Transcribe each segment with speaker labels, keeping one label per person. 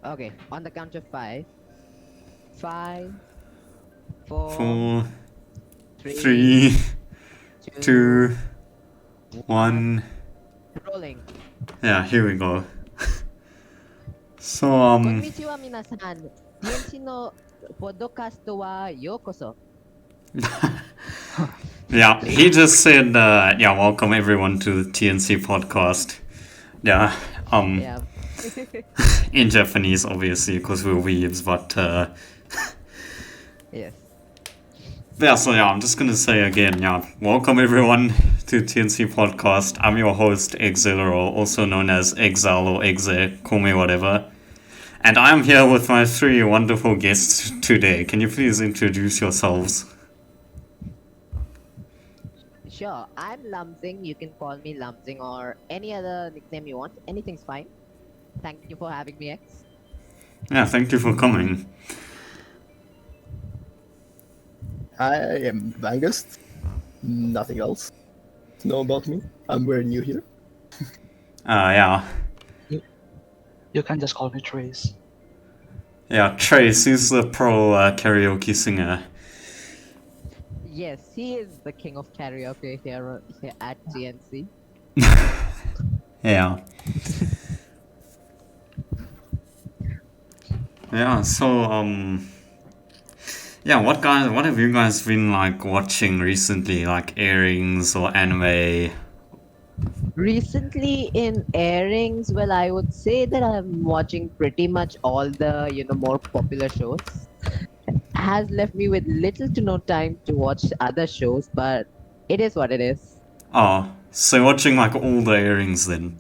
Speaker 1: Okay, on the count of five. Five, four,
Speaker 2: Four,
Speaker 1: three,
Speaker 2: 3,
Speaker 1: two,
Speaker 2: 2,
Speaker 1: one.
Speaker 2: 1.
Speaker 1: Rolling.
Speaker 2: Yeah, here we go. So,
Speaker 1: Konnichiwa minasan. TNC no podcast wa yokoso.
Speaker 2: yeah,
Speaker 1: See?
Speaker 2: he just said, yeah, welcome everyone to the TNC Podcast. Yeah,
Speaker 1: Yeah.
Speaker 2: in Japanese, obviously, because we're weebs, but,
Speaker 1: Yes.
Speaker 2: yeah, so yeah, I'm just gonna say again, yeah, welcome everyone to TNC Podcast. I'm your host, Exilero, also known as Exile or Exe, call me whatever. And I'm here with my three wonderful guests today. Can you please introduce yourselves?
Speaker 1: Sure. I'm Lumsing. You can call me Lumsing or any other nickname you want. Anything's fine. Thank you for having me, X.
Speaker 2: Yeah, thank you for coming.
Speaker 3: I am Vangust. Nothing else to know about me. I'm very new here.
Speaker 2: Yeah.
Speaker 4: You can just call me Trace.
Speaker 2: Yeah, Trace is the pro karaoke singer.
Speaker 1: Yes, he is the king of karaoke here at TNC.
Speaker 2: Yeah. Yeah, so yeah, what have you guys been like watching recently, like airings or anime?
Speaker 1: Recently in airings, well, I would say that I'm watching pretty much all the, more popular shows. Has left me with little to no time to watch other shows, but it is what it is.
Speaker 2: Oh, so watching like all the airings then.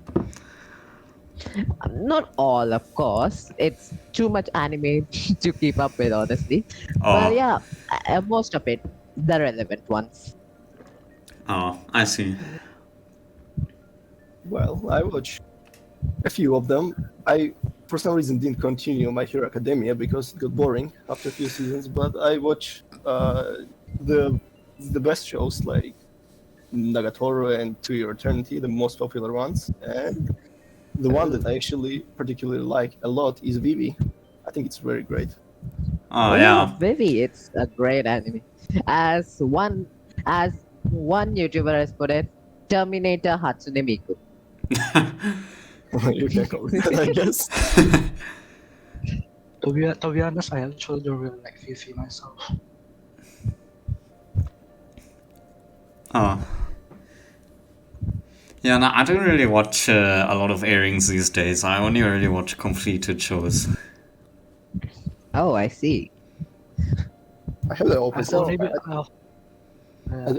Speaker 1: Not all, of course. It's too much anime to keep up with, honestly. But
Speaker 2: Oh,
Speaker 1: yeah, most of it, the relevant ones.
Speaker 2: oh, I see.
Speaker 3: Well, I watched a few of them. I, for some reason, didn't continue My Hero Academia because it got boring after a few seasons. But I watch the best shows like Nagatoro and To Your Eternity, the most popular ones, and the one that I actually particularly like a lot is Vivi. I think it's very great.
Speaker 2: Oh,
Speaker 1: Oh,
Speaker 2: yeah.
Speaker 1: Vivi, it's a great anime. As one as one YouTuber has put it, Terminator Hatsune Miku.
Speaker 3: You can call it that, I guess.
Speaker 4: To be honest, I actually don't really like Fifi myself.
Speaker 2: Oh. Yeah, no, I don't really watch a lot of airings these days. I only really watch completed shows.
Speaker 1: Oh, I see.
Speaker 3: I have the opposite.
Speaker 4: I've only been,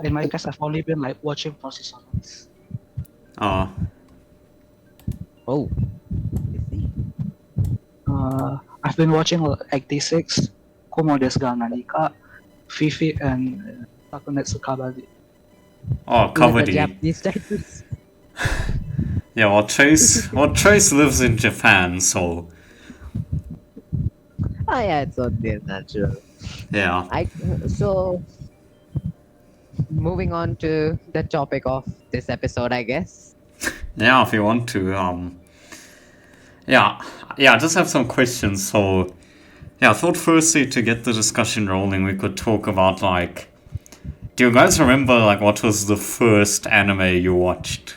Speaker 4: in my case, I've only been like watching for seasons.
Speaker 2: Oh,
Speaker 1: Oh, I see.
Speaker 4: I've been watching 86, Kumo desu ga Nanika, Fifi, and Takunetsu Kabari.
Speaker 2: oh,
Speaker 1: With the
Speaker 2: comedy.
Speaker 1: Japanese titles.
Speaker 2: Yeah, Trace lives in Japan, so
Speaker 1: Oh yeah, it's only natural.
Speaker 2: yeah.
Speaker 1: So moving on to the topic of this episode, I guess.
Speaker 2: Yeah, if you want to, yeah, I just have some questions. So, yeah, I thought firstly to get the discussion rolling, we could talk about like, do you guys remember like what was the first anime you watched?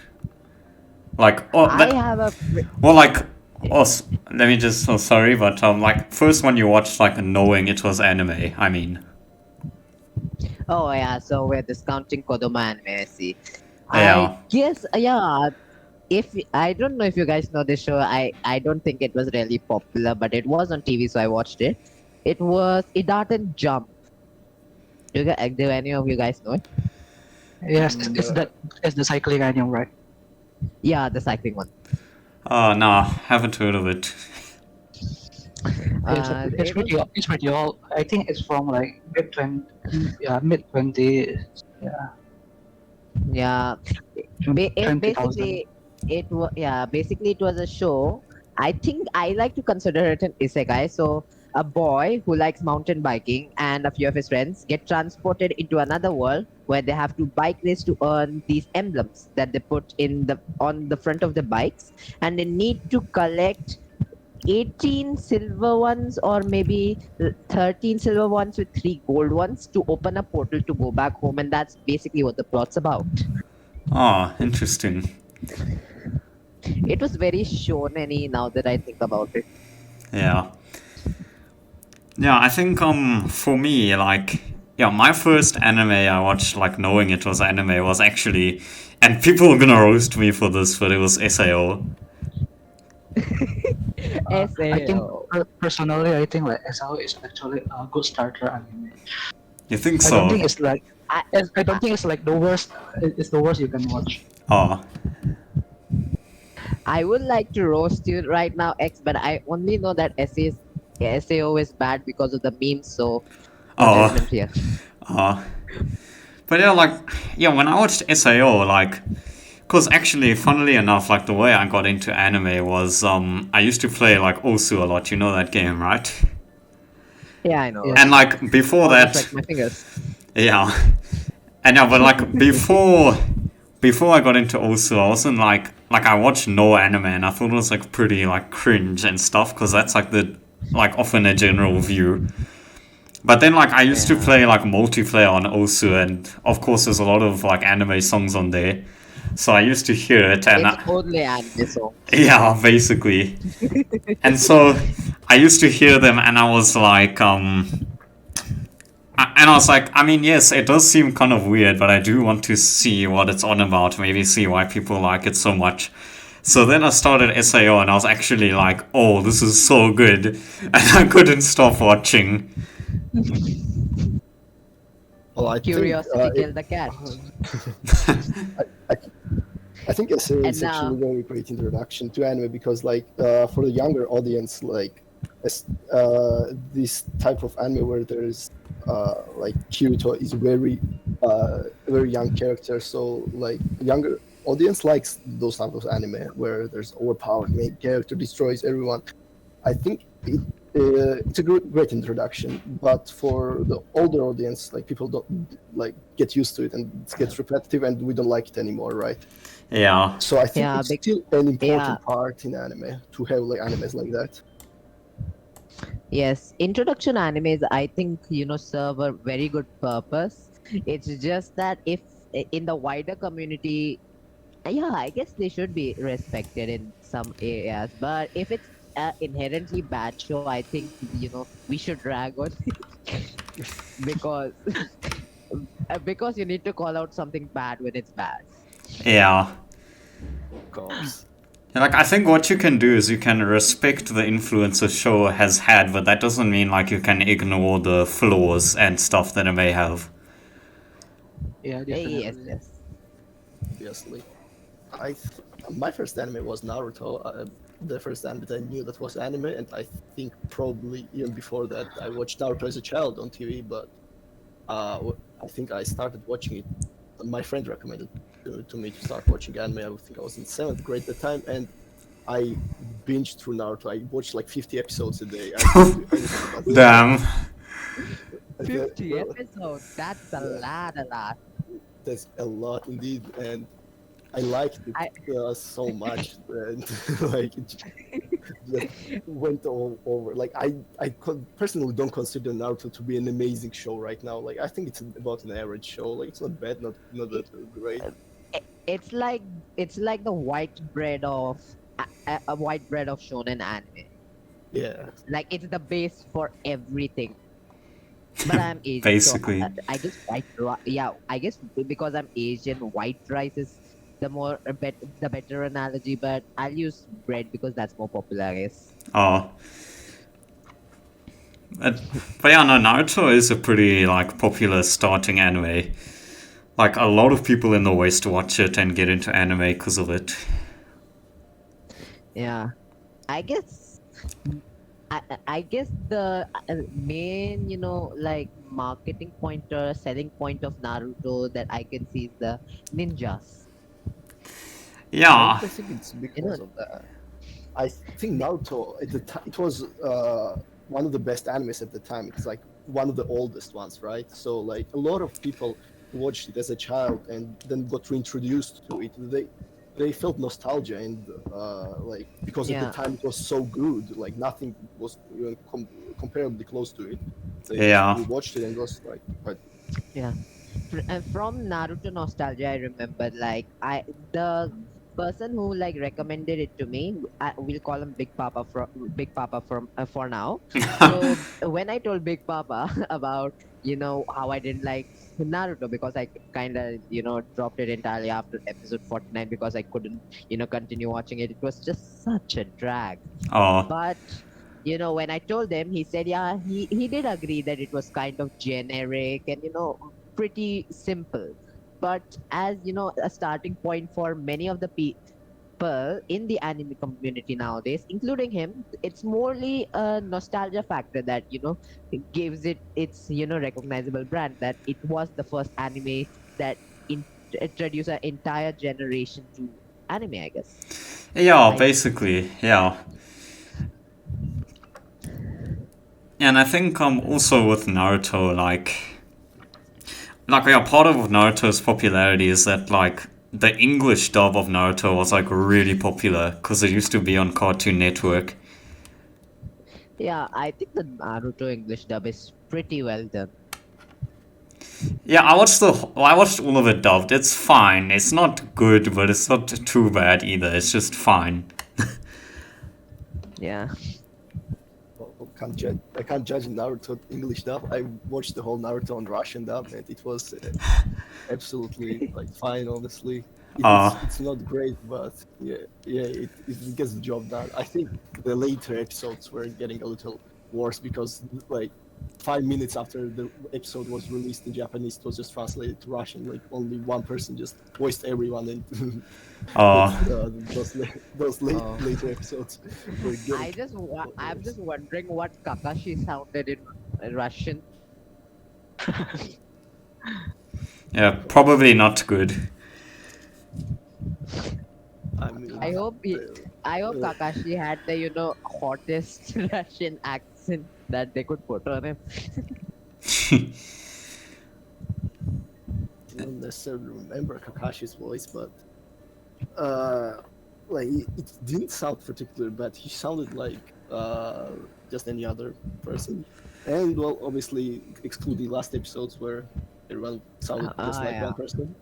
Speaker 2: Like,
Speaker 1: I have a
Speaker 2: well, like, let me just, so sorry, but like, first one you watched, like, knowing it was anime. I mean,
Speaker 1: oh yeah, so we're discounting Kodomo anime. I see.
Speaker 2: yeah.
Speaker 1: I guess yeah. If I don't know if you guys know this show, I don't think it was really popular, but it was on TV, so I watched it. It was Idaten Jump. Do any of you guys know it?
Speaker 4: Yes, it's the cycling anime, right?
Speaker 1: Yeah, the cycling one.
Speaker 2: Nah, haven't heard of it.
Speaker 4: It's pretty old. I think it's from like mid 20, yeah,
Speaker 1: Yeah,
Speaker 4: 20,000.
Speaker 1: basically basically it was a show. I think I like to consider it an isekai. So a boy who likes mountain biking and a few of his friends get transported into another world where they have to bike race to earn these emblems that they put on the front of the bikes, and they need to collect 18 silver ones or maybe 13 silver ones with 3 gold ones to open a portal to go back home, and that's basically what the plot's about.
Speaker 2: Ah, interesting.
Speaker 1: It was very shonen now that I think about it.
Speaker 2: Yeah. Yeah, I think for me, like, yeah, my first anime I watched, like, knowing it was anime, was actually, and people are gonna roast me for this, but it was SAO.
Speaker 4: I think
Speaker 1: SAO.
Speaker 4: personally, I think like SAO is actually a good starter anime.
Speaker 2: You think
Speaker 4: I don't think
Speaker 2: so?
Speaker 4: it's like
Speaker 1: I,
Speaker 4: I don't think it's like the worst. It's the worst you can watch.
Speaker 2: Oh,
Speaker 1: I would like to roast you right now, X, but I only know that SAO is bad because of the memes, so no
Speaker 2: oh,
Speaker 1: judgment here.
Speaker 2: oh. But yeah, like, yeah, when I watched SAO, like, because actually, funnily enough, like, the way I got into anime was, I used to play, like, Osu a lot, you know that game, right?
Speaker 1: Yeah, I know.
Speaker 2: And,
Speaker 4: Yes.
Speaker 2: like, before
Speaker 1: Almost
Speaker 2: that,
Speaker 1: like my fingers.
Speaker 2: yeah. And yeah, but, like, before I got into Osu, I wasn't, like, I watched no anime, and I thought it was, like, pretty, like, cringe and stuff, because that's, like, like, often a general view. But then, like, I used to
Speaker 1: Yeah.
Speaker 2: play, like, multiplayer on Osu, and of course, there's a lot of, like, anime songs on there. So I used to hear it, and
Speaker 1: It's only anime songs.
Speaker 2: yeah, basically. And so I used to hear them, and I was like, and I was like, I mean, yes, it does seem kind of weird, but I do want to see what it's on about, maybe see why people like it so much. So then I started SAO, and I was actually like, oh, this is so good, and I couldn't stop watching.
Speaker 3: Well, I think
Speaker 1: Curiosity killed the cat.
Speaker 3: I, I think SAO
Speaker 1: And
Speaker 3: is actually a very great introduction to anime because, like, for the younger audience, like, this type of anime where there's like Kirito is very young character, so like younger audience likes those type of anime where there's overpowered main character destroys everyone. I think it's a great introduction, but for the older audience, like people don't like get used to it and it gets repetitive and we don't like it anymore, right?
Speaker 2: Yeah.
Speaker 3: So I think
Speaker 1: yeah,
Speaker 3: it's still an important
Speaker 1: yeah.
Speaker 3: part in anime to have like animes like that.
Speaker 1: Yes, introduction animes, I think, serve a very good purpose. It's just that if in the wider community, yeah, I guess they should be respected in some areas. But if it's inherently bad show, I think, we should drag on because because you need to call out something bad when it's bad.
Speaker 2: Yeah.
Speaker 3: Of course.
Speaker 2: Like, I think what you can do is you can respect the influence a show has had, but that doesn't mean, like, you can ignore the flaws and stuff that it may have.
Speaker 4: Yeah,
Speaker 1: Yes,
Speaker 4: definitely.
Speaker 1: yes.
Speaker 3: Obviously. My first anime was Naruto. The first anime that I knew that was anime, and I think probably even before that I watched Naruto as a child on TV. But I think I started watching it. My friend recommended to me to start watching anime. I think I was in 7th grade at the time, and I binged through Naruto. I watched like 50 episodes a day. I didn't do anything but
Speaker 2: Damn.
Speaker 1: 50
Speaker 3: well,
Speaker 1: episodes. That's a
Speaker 3: yeah.
Speaker 1: lot.
Speaker 3: That's a lot indeed, and I liked
Speaker 1: I
Speaker 3: it so much, and like it just went all over. Like personally don't consider Naruto to be an amazing show right now. Like I think it's about an average show. Like it's not bad, not that great.
Speaker 1: it's like the white bread of a white bread of shonen anime.
Speaker 3: Yeah,
Speaker 1: Like it's the base for everything. But I'm Asian, so
Speaker 2: Basically.
Speaker 1: I guess yeah, I guess because I'm Asian, white rice is the better analogy. But I'll use bread because that's more popular, I guess.
Speaker 2: Oh. But, but yeah, no, Naruto is a pretty, like, popular starting anime. Like, a lot of people in the West watch it and get into anime because of it.
Speaker 1: Yeah, I guess. I guess the main, like marketing point or selling point of Naruto that I can see is the ninjas.
Speaker 2: Yeah.
Speaker 3: I think it's
Speaker 1: You know,
Speaker 3: because of that. I think Naruto at the time it was one of the best animes at the time. It's like one of the oldest ones, right? So like a lot of people watched it as a child and then got reintroduced to it. they felt nostalgia and like because at the
Speaker 1: Yeah.
Speaker 3: time it was so good, like nothing was even comparably close to it. They just
Speaker 2: Yeah.
Speaker 3: rewatched it and it was like quite.
Speaker 1: Yeah. From Naruto nostalgia, I remember like the person who like recommended it to me. We'll call him Big Papa from for now. So when I told Big Papa about how I didn't like Naruto because I kind of dropped it entirely after episode 49 because I couldn't continue watching it. It was just such a drag.
Speaker 2: Oh.
Speaker 1: But when I told him, he said, yeah, he did agree that it was kind of generic and pretty simple. But as a starting point for many of the people in the anime community nowadays, including him, it's morely a nostalgia factor that gives it its recognizable brand. That it was the first anime that introduced an entire generation to anime, I guess.
Speaker 2: Yeah,
Speaker 1: I think.
Speaker 2: basically, yeah. And I think also with Naruto, yeah, part of Naruto's popularity is that like the English dub of Naruto was like really popular because it used to be on Cartoon Network.
Speaker 1: Yeah, I think the Naruto English dub is pretty well done.
Speaker 2: Yeah, I watched all of it dubbed. It's fine. It's not good, but it's not too bad either. It's just fine.
Speaker 1: Yeah.
Speaker 3: Well, I can't judge Naruto English dub. I watched the whole Naruto on Russian dub, and it was absolutely like fine. Honestly, it's not great, but it gets the job done. I think the later episodes were getting a little worse because like 5 minutes after the episode was released in Japanese, it was just translated to Russian. Like only one person just voiced everyone, and those
Speaker 1: Oh.
Speaker 3: later episodes were getting.
Speaker 1: I'm just wondering what Kakashi sounded in Russian.
Speaker 2: Yeah, probably not good.
Speaker 3: I mean,
Speaker 1: I hope Kakashi had the hottest Russian accent that they could put on him.
Speaker 3: I don't necessarily remember Kakashi's voice, but like it didn't sound particularly bad. He sounded like just any other person, and well, obviously excluding last episodes where everyone sounded just like
Speaker 1: Yeah.
Speaker 3: one person.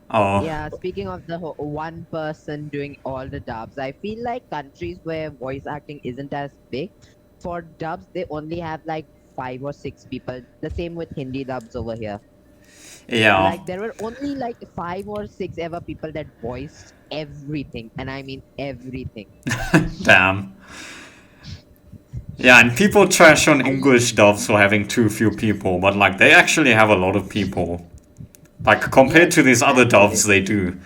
Speaker 2: Oh,
Speaker 1: Yeah, speaking of the one person doing all the dubs, I feel like countries where voice acting isn't as big, for dubs they only have like 5 or 6 people. The same with Hindi dubs over here.
Speaker 2: yeah.
Speaker 1: Like there were only like 5 or 6 ever people that voiced everything, and I mean everything.
Speaker 2: Damn. Yeah, and people trash on English dubs for having too few people, but like they actually have a lot of people. Like compared
Speaker 1: Yes,
Speaker 2: to these other
Speaker 1: actually.
Speaker 2: dubs, they do.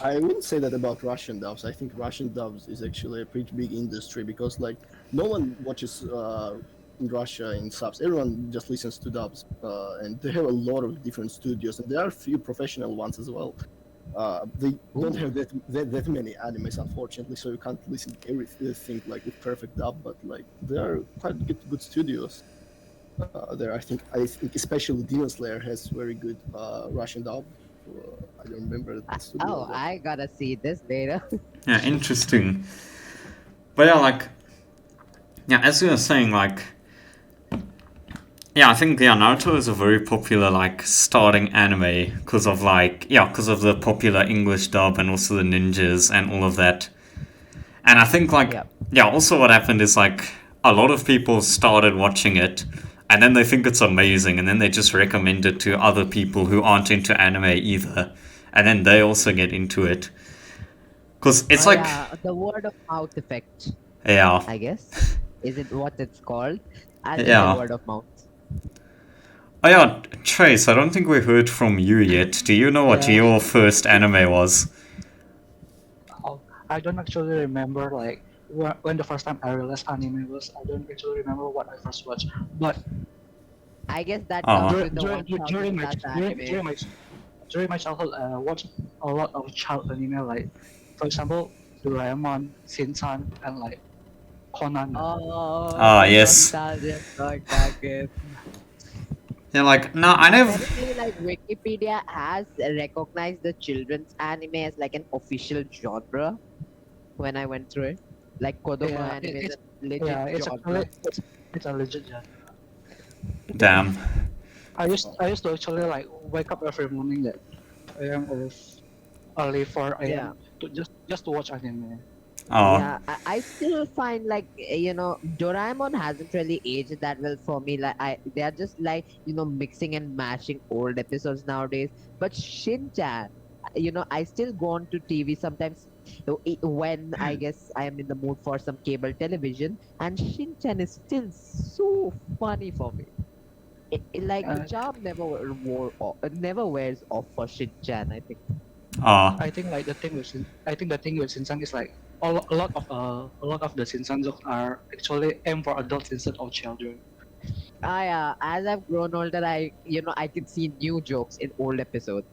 Speaker 3: I wouldn't say that about Russian dubs. I think Russian dubs is actually a pretty big industry because like no one watches in Russia in subs. Everyone just listens to dubs, and they have a lot of different studios, and there are a few professional ones as well. They don't have that many animes, unfortunately, so you can't listen to everything like with perfect dub. But like there are quite good studios. There, I think especially Demon Slayer has very good Russian dub. I don't remember the studio.
Speaker 1: Oh,
Speaker 3: but-
Speaker 1: I gotta see this later.
Speaker 2: Yeah, interesting. But yeah, like, yeah, as you were saying, like, yeah, I think Naruto is a very popular like starting anime because of because of the popular English dub and also the ninjas and all of that. And I think like
Speaker 1: Yep.
Speaker 2: also what happened is like a lot of people started watching it and then they think it's amazing and then they just recommend it to other people who aren't into anime either. And then they also get into it. Cuz it's like
Speaker 1: Yeah, the word of mouth effect,
Speaker 2: yeah.
Speaker 1: I guess. Is it what it's called? I'll just
Speaker 2: Yeah.
Speaker 1: say word of mouth.
Speaker 2: Oh yeah, Trace, I don't think we heard from you yet. Do you know what
Speaker 4: Yeah.
Speaker 2: your first anime was?
Speaker 4: Oh, I don't actually remember like when the first time I realized anime was. I don't actually remember what I first watched. But
Speaker 1: I guess that
Speaker 2: Oh.
Speaker 1: comes with the
Speaker 4: during,
Speaker 1: 1000
Speaker 4: during, my,
Speaker 1: plus
Speaker 4: during,
Speaker 1: anime.
Speaker 4: during my childhood, I watched a lot of child anime, like for example, Doraemon, Shin-chan, and like Conan.
Speaker 1: Oh,
Speaker 2: Ah,
Speaker 1: the
Speaker 2: yes.
Speaker 1: nostalgia struck back in.
Speaker 2: Yeah, like no, I never.
Speaker 1: Apparently, like Wikipedia has recognized the children's anime as like an official genre. When I went through it, like Kodomo
Speaker 4: Yeah,
Speaker 1: anime is
Speaker 4: it's
Speaker 1: a legit
Speaker 4: yeah, it's
Speaker 1: genre.
Speaker 4: actually it's a legit genre.
Speaker 2: Damn.
Speaker 4: I used to actually like wake up every morning at 2 a.m. or early 4
Speaker 1: Yeah.
Speaker 4: a.m. to just to watch anime.
Speaker 2: Oh,
Speaker 1: Yeah, I still find like Doraemon hasn't really aged that well for me. Like they are just like mixing and mashing old episodes nowadays. But Shin-chan, I still go on to TV sometimes when I guess I am in the mood for some cable television, and Shin-chan is still so funny for me. Like the
Speaker 4: Uh,
Speaker 1: charm never wears off for Shin-chan. I think.
Speaker 2: oh,
Speaker 4: I think like I think the thing with Shinsan is like a lot of the Shinsan jokes are actually aimed for adults instead of children.
Speaker 1: As I've grown older, I can see new jokes in old episodes.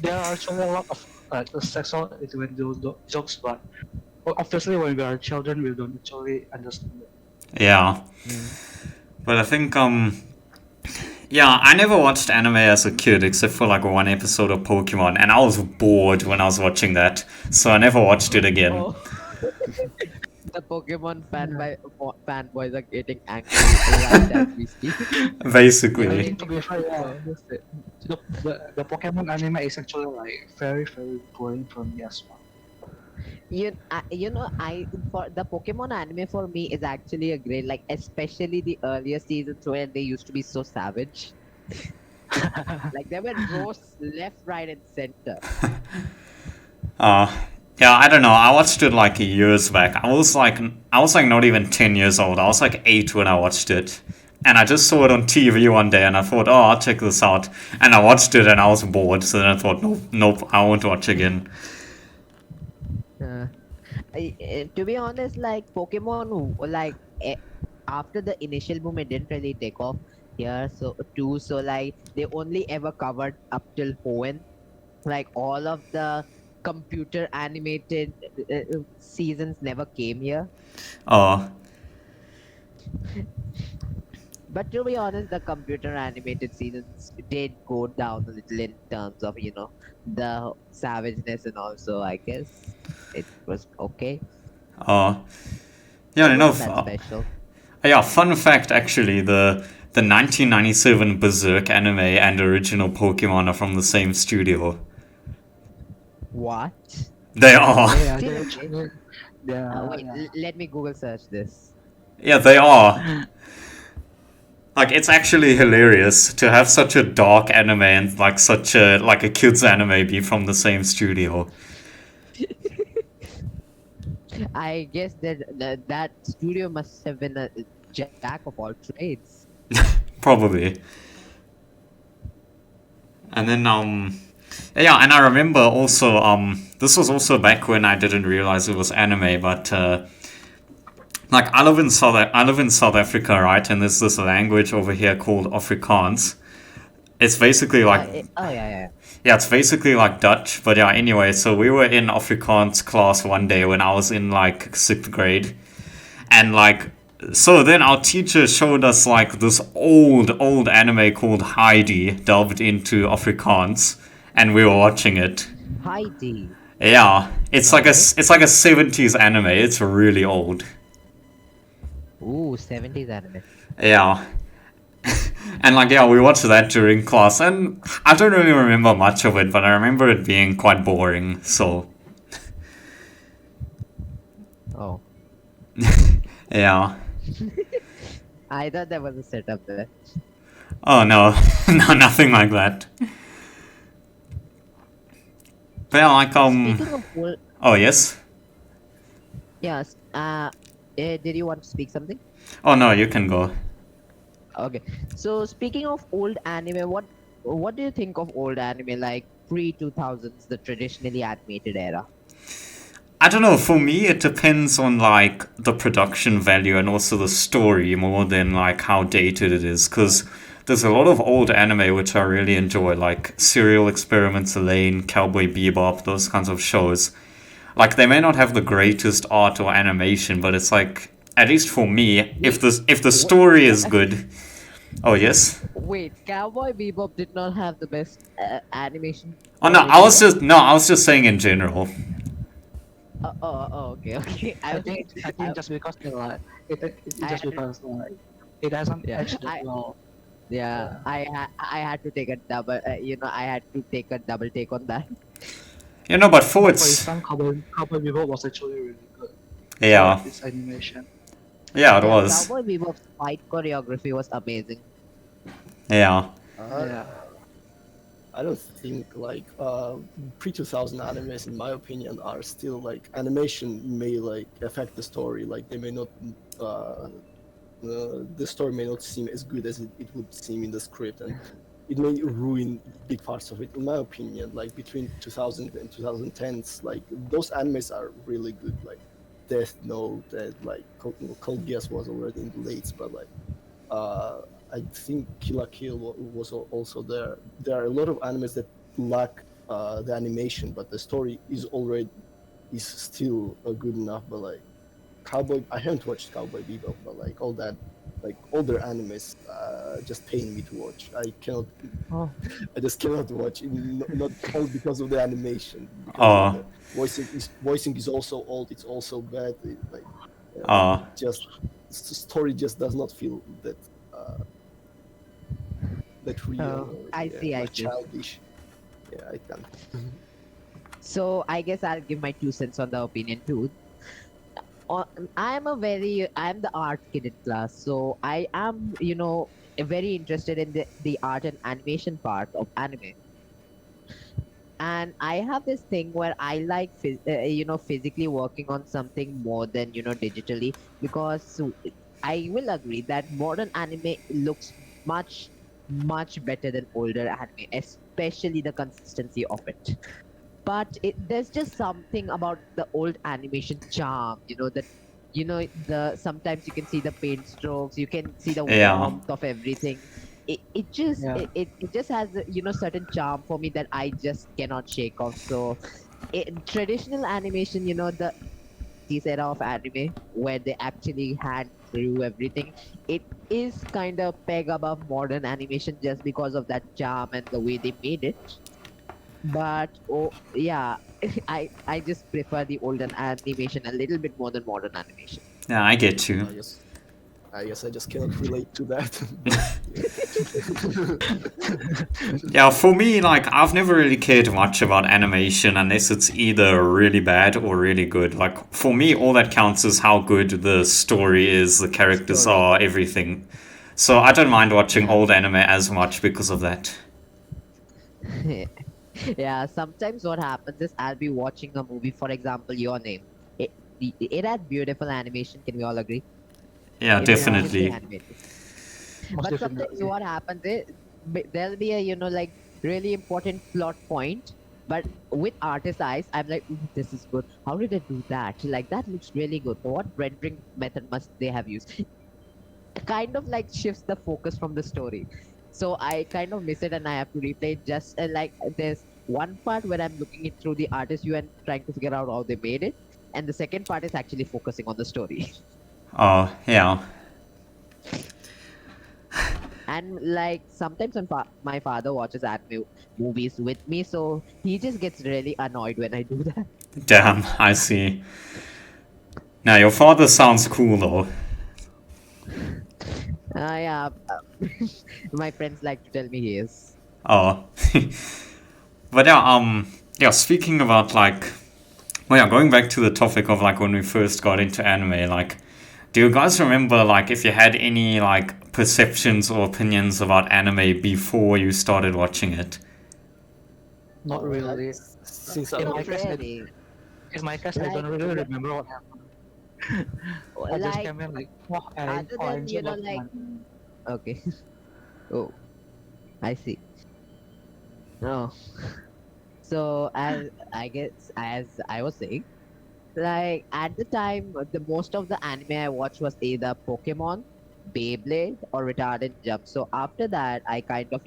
Speaker 4: There are actually a lot of sexual innuendo jokes, but obviously when we are children, we don't actually understand it.
Speaker 2: yeah.
Speaker 1: Mm.
Speaker 2: But I think yeah, I never watched anime as a kid except for like one episode of Pokemon, and I was bored when I was watching that, so I never watched it again.
Speaker 1: Oh, the Pokemon
Speaker 4: Yeah.
Speaker 1: fanboys are getting angry right as we speak.
Speaker 4: I
Speaker 2: Basically.
Speaker 4: think to be fair, yeah,
Speaker 1: Oh.
Speaker 4: the Pokemon anime is actually like very boring for me as well.
Speaker 1: I for the Pokemon anime for me is actually a great, like especially the earlier seasons where they used to be so savage. Like there were roasts left, right, and center.
Speaker 2: Uh, yeah, I don't know. I watched it like years back. I was like not even 10 years old. I was like 8 when I watched it. And I just saw it on TV one day and I thought, oh, I'll check this out. And I watched it and I was bored. So then I thought, nope, nope, I won't watch again.
Speaker 1: Uh, to be honest, like Pokemon, like after the initial boom, it didn't really take off here. So like they only ever covered up till Hoenn. Like all of the computer animated seasons never came here.
Speaker 2: Oh,
Speaker 1: But to be honest, the computer animated seasons did go down a little in terms of the savageness, and also I guess it was okay.
Speaker 2: oh. Yeah,
Speaker 1: It
Speaker 2: you know,
Speaker 1: wasn't that special.
Speaker 2: yeah, fun fact actually, the 1997 Berserk anime and original Pokemon are from the same studio.
Speaker 1: What?
Speaker 2: They are.
Speaker 4: Yeah,
Speaker 1: Still
Speaker 4: they
Speaker 1: exist?
Speaker 4: actually, yeah,
Speaker 1: Wait,
Speaker 4: yeah.
Speaker 1: let me Google search this.
Speaker 2: Yeah, they are. Like, it's actually hilarious to have such a dark anime and like such a kids anime be from the same studio.
Speaker 1: I guess that studio must have been a jack of all trades.
Speaker 2: Probably. And then yeah, and I remember also this was also back when I didn't realize it was anime, but like I live in South Africa, right? And there's this language over here called Afrikaans. It's basically like
Speaker 1: Oh yeah.
Speaker 2: yeah, it's basically like Dutch, but yeah, anyway, so we were in Afrikaans class one day when I was in like 6th grade. And like so then our teacher showed us like this old anime called Heidi dubbed into Afrikaans and we were watching it.
Speaker 1: Heidi.
Speaker 2: Yeah, it's like
Speaker 1: Okay.
Speaker 2: it's like a 70s anime. It's really old.
Speaker 1: Ooh, 70s anime.
Speaker 2: Yeah. And like yeah, we watched that during class and I don't really remember much of it, but I remember it being quite boring. So,
Speaker 1: Oh,
Speaker 2: yeah.
Speaker 1: I thought there was a setup there.
Speaker 2: Oh no. No, nothing like that. But yeah, like
Speaker 1: Speaking of old,
Speaker 2: oh yes.
Speaker 1: yes. Did you want to speak something?
Speaker 2: Oh no, you can go.
Speaker 1: Okay. So speaking of old anime, what do you think of old anime like pre 2000s, the traditionally animated era?
Speaker 2: I don't know, for me it depends on like the production value and also the story more than like how dated it is cuz there's a lot of old anime which I really enjoy like Serial Experiments Lane, Cowboy Bebop, those kinds of shows. Like they may not have the greatest art or animation, but it's like at least for me,
Speaker 1: Wait,
Speaker 2: if the
Speaker 1: what?
Speaker 2: story is good, Oh yes.
Speaker 1: Wait, Cowboy Bebop did not have the best animation
Speaker 2: Oh no,
Speaker 1: quality, no?
Speaker 2: I was just saying in general.
Speaker 1: Okay, okay. I was,
Speaker 4: I think
Speaker 1: I,
Speaker 4: just because they like it
Speaker 1: I
Speaker 4: just
Speaker 1: had to,
Speaker 4: because like it hasn't
Speaker 1: yeah,
Speaker 4: aged that well.
Speaker 1: yeah,
Speaker 4: Yeah.
Speaker 1: I had to take a double, I had to take a double take on that.
Speaker 2: You know, but for
Speaker 4: But for
Speaker 2: its
Speaker 4: instance, Cowboy Bebop was actually really good for
Speaker 2: yeah,
Speaker 4: its animation.
Speaker 2: yeah, it
Speaker 1: Yeah,
Speaker 2: was.
Speaker 1: Cowboy Bebop's fight choreography was amazing.
Speaker 2: Yeah,
Speaker 3: Uh,
Speaker 4: Yeah.
Speaker 3: I don't think like pre 2000 animes, in my opinion, are still like animation may like affect the story. Like they may not, the story may not seem as good as it would seem in the script, and it may ruin big parts of it. In my opinion, like between 2000 and 2010s, like those animes are really good. Like Death Note, and like Code Geass was already in the late, but like uh, I think Kill la Kill was also there. There are a lot of animes that lack the animation, but the story is still good enough. But like I haven't watched Cowboy Bebop, but like all that, like older animes, just pain me to watch. I cannot,
Speaker 1: Oh,
Speaker 3: I just cannot watch. Not only because of the animation, because of
Speaker 2: uh,
Speaker 3: the voicing is also old. It's also bad. Like
Speaker 2: uh,
Speaker 3: just the story just does not feel that real
Speaker 1: oh,
Speaker 3: or
Speaker 1: I
Speaker 3: yeah,
Speaker 1: see, I
Speaker 3: like
Speaker 1: see.
Speaker 3: childish. Yeah, I can't.
Speaker 1: So I guess I'll give my 2 cents on the opinion too. uh, I'm the art kid in class, so I am, very interested in the art and animation part of anime. And I have this thing where I like, physically working on something more than, digitally, because I will agree that modern anime looks much, much better than older anime, especially the consistency of it. But there's just something about the old animation charm, that the sometimes you can see the paint strokes, you can see the
Speaker 2: yeah,
Speaker 1: warmth of everything. It just
Speaker 4: Yeah.
Speaker 1: it just has a, certain charm for me that I just cannot shake off. So traditional animation, the this era of anime where they actually hand through everything, it is kind of peg above modern animation just because of that charm and the way they made it. But oh yeah, I just prefer the olden animation a little bit more than modern animation.
Speaker 2: yeah, I get you.
Speaker 3: I guess I guess I just cannot relate to that. But
Speaker 2: Yeah, for me, like, I've never really cared much about animation unless it's either really bad or really good. Like, for me, all that counts is how good the story is, the characters
Speaker 1: Story.
Speaker 2: are, everything. So I don't mind watching
Speaker 1: Yeah.
Speaker 2: old anime as much because of that.
Speaker 1: Yeah, sometimes what happens is I'll be watching a movie, for example, Your Name. It has beautiful animation, can we all agree?
Speaker 2: Yeah,
Speaker 1: It is
Speaker 4: Yeah.
Speaker 1: beautifully
Speaker 2: definitely.
Speaker 1: animated.
Speaker 4: Most
Speaker 1: But sometimes
Speaker 4: definitely.
Speaker 1: what happens is there'll be a, like really important plot point, but with artist eyes, I'm like, "Ooh, this is good. How did they do that? Like that looks really good. What rendering method must they have used?" Kind of like shifts the focus from the story. So I kind of miss it and I have to replay it. Just like there's one part where I'm looking it through the artist view and trying to figure out how they made it. And the second part is actually focusing on the story.
Speaker 2: Oh, yeah.
Speaker 1: And like sometimes when my father watches anime movies with me, so he just gets really annoyed when I do that.
Speaker 2: Damn, I see. Now, your father sounds cool, though.
Speaker 1: Yeah, my friends like to tell me he is.
Speaker 2: Oh. But yeah, yeah, speaking about, like, well, yeah, going back to the topic of, like, when we first got into anime, like, do you guys remember, like, if you had any, like, perceptions or opinions about anime before you started watching it?
Speaker 4: Not really.
Speaker 3: since I
Speaker 4: In
Speaker 1: Not
Speaker 4: my
Speaker 3: was
Speaker 4: case,
Speaker 1: really.
Speaker 4: I don't
Speaker 1: Like,
Speaker 4: really remember what happened. I just
Speaker 1: like
Speaker 4: came in like, oh,
Speaker 1: other
Speaker 4: I
Speaker 1: than
Speaker 4: enjoyed a lot of
Speaker 1: like.
Speaker 4: anime.
Speaker 1: Okay. Oh, I see. Oh, so as I guess as I was saying, like at the time, the most of the anime I watched was either Pokemon, Beyblade, or Retarded Jump. So after that, I kind of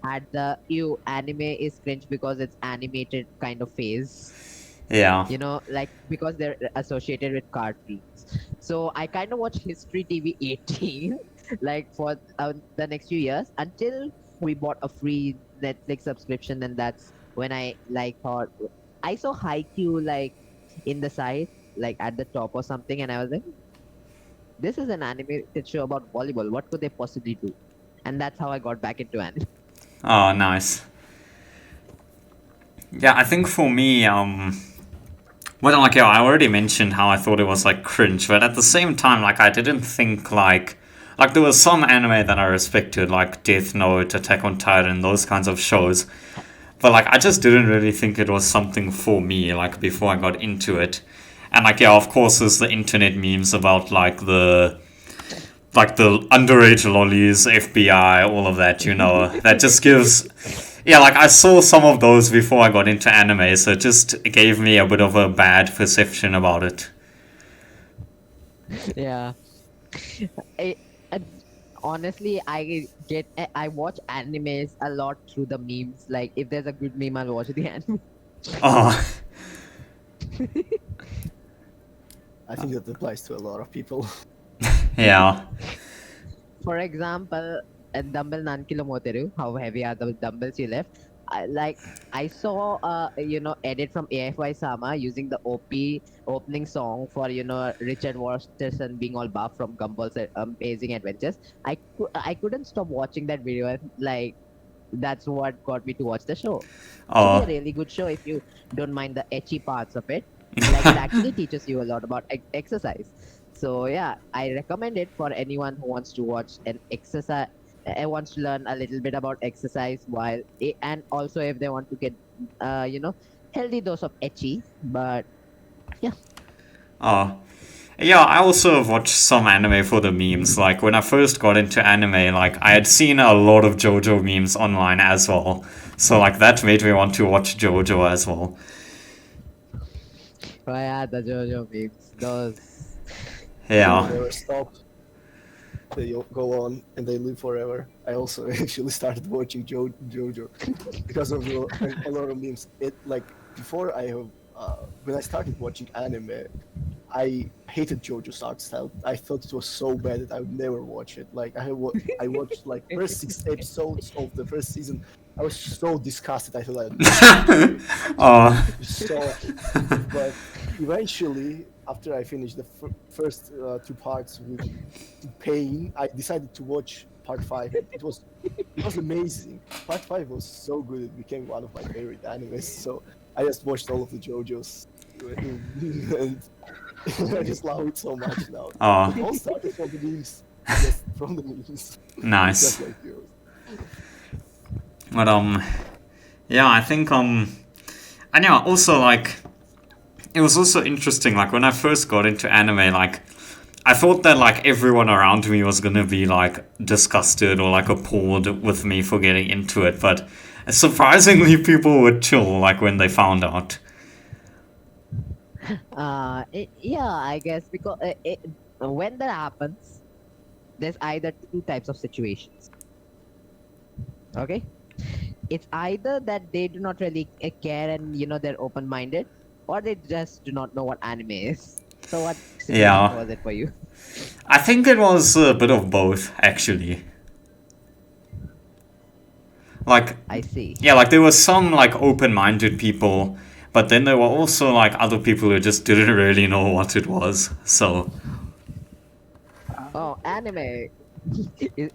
Speaker 1: had the anime is cringe because it's animated kind of phase.
Speaker 2: Yeah.
Speaker 1: Like because they're associated with cartoons. So I kind of watched History TV 18 like for the next few years until we bought a free Netflix subscription, and that's when I like thought I saw Haikyuu like in the side, like at the top or something, and I was like, this is an animated show about volleyball. What could they possibly do? And that's how I got back into anime.
Speaker 2: Oh, nice. Yeah, I think for me, well, like, yeah, I already mentioned how I thought it was like cringe, but at the same time, like, I didn't think like there was some anime that I respected, like Death Note, Attack on Titan, those kinds of shows. But like, I just didn't really think it was something for me, like, before I got into it. And like, yeah, of course, there's the internet memes about like the underage lollies, FBI, all of that, you know, that just gives. Yeah, like I saw some of those before I got into anime, so it just gave me a bit of a bad perception about it.
Speaker 1: Yeah. I, I- Honestly, I watch animes a lot through the memes. Like if there's a good meme, I'll watch the anime.
Speaker 2: Oh,
Speaker 3: I think that applies to a lot of people.
Speaker 2: yeah.
Speaker 1: For example, at dumbbell Nankilo Moteru, how heavy are the dumbbells you left? I saw edit from AFY Sama using the OP opening song for Richard Waterson being all buff from Gumball's Amazing Adventures. I couldn't stop watching that video, and like that's what got me to watch the show. Actually, a
Speaker 2: Oh,
Speaker 1: really good show if you don't mind the etchy parts of it. Like it actually teaches you a lot about exercise. So yeah, I recommend it for anyone who wants to watch an exercise, wants to learn a little bit about exercise and also if they want to get, healthy dose of etchy. But yeah,
Speaker 2: oh. Yeah, I also have watched some anime for the memes. Like, when I first got into anime, like, I had seen a lot of JoJo memes online as well. So, like, that made me want to watch JoJo as well.
Speaker 1: oh yeah, the JoJo memes, those.
Speaker 3: They
Speaker 2: Yeah.
Speaker 3: never stop. They go on and they live forever. I also actually started watching JoJo because of a lot of memes. It like before I have when I started watching anime, I hated JoJo's art style. I thought it was so bad that I would never watch it. Like I watched like first 6 episodes of the first season. I was so disgusted. I thought I would never watch it.
Speaker 2: Oh.
Speaker 3: So, but eventually, after I finished the first two parts with pain, I decided to watch part five. It was amazing. Part five was so good; it became one of my favorite animes. So I just watched all of the JoJo's, and I just love it so much now.
Speaker 2: Oh,
Speaker 3: It all started from the memes, just from the memes,
Speaker 2: nice.
Speaker 3: just like yours.
Speaker 2: But, yeah, I think, and yeah, also, like, it was also interesting, like, when I first got into anime, like, I thought that, like, everyone around me was gonna be, like, disgusted or, like, appalled with me for getting into it, but surprisingly, people were chill, like, when they found out.
Speaker 1: Yeah, I guess because when that happens, there's either two types of situations. Okay, it's either that they do not really care and they're open-minded, or they just do not know what anime is. So what situation
Speaker 2: Yeah.
Speaker 1: was it for you?
Speaker 2: I think it was a bit of both, actually. Like,
Speaker 1: I see.
Speaker 2: yeah, like, there were some, like, open-minded people, but then there were also, like, other people who just didn't really know what it was, so.
Speaker 1: Oh, anime.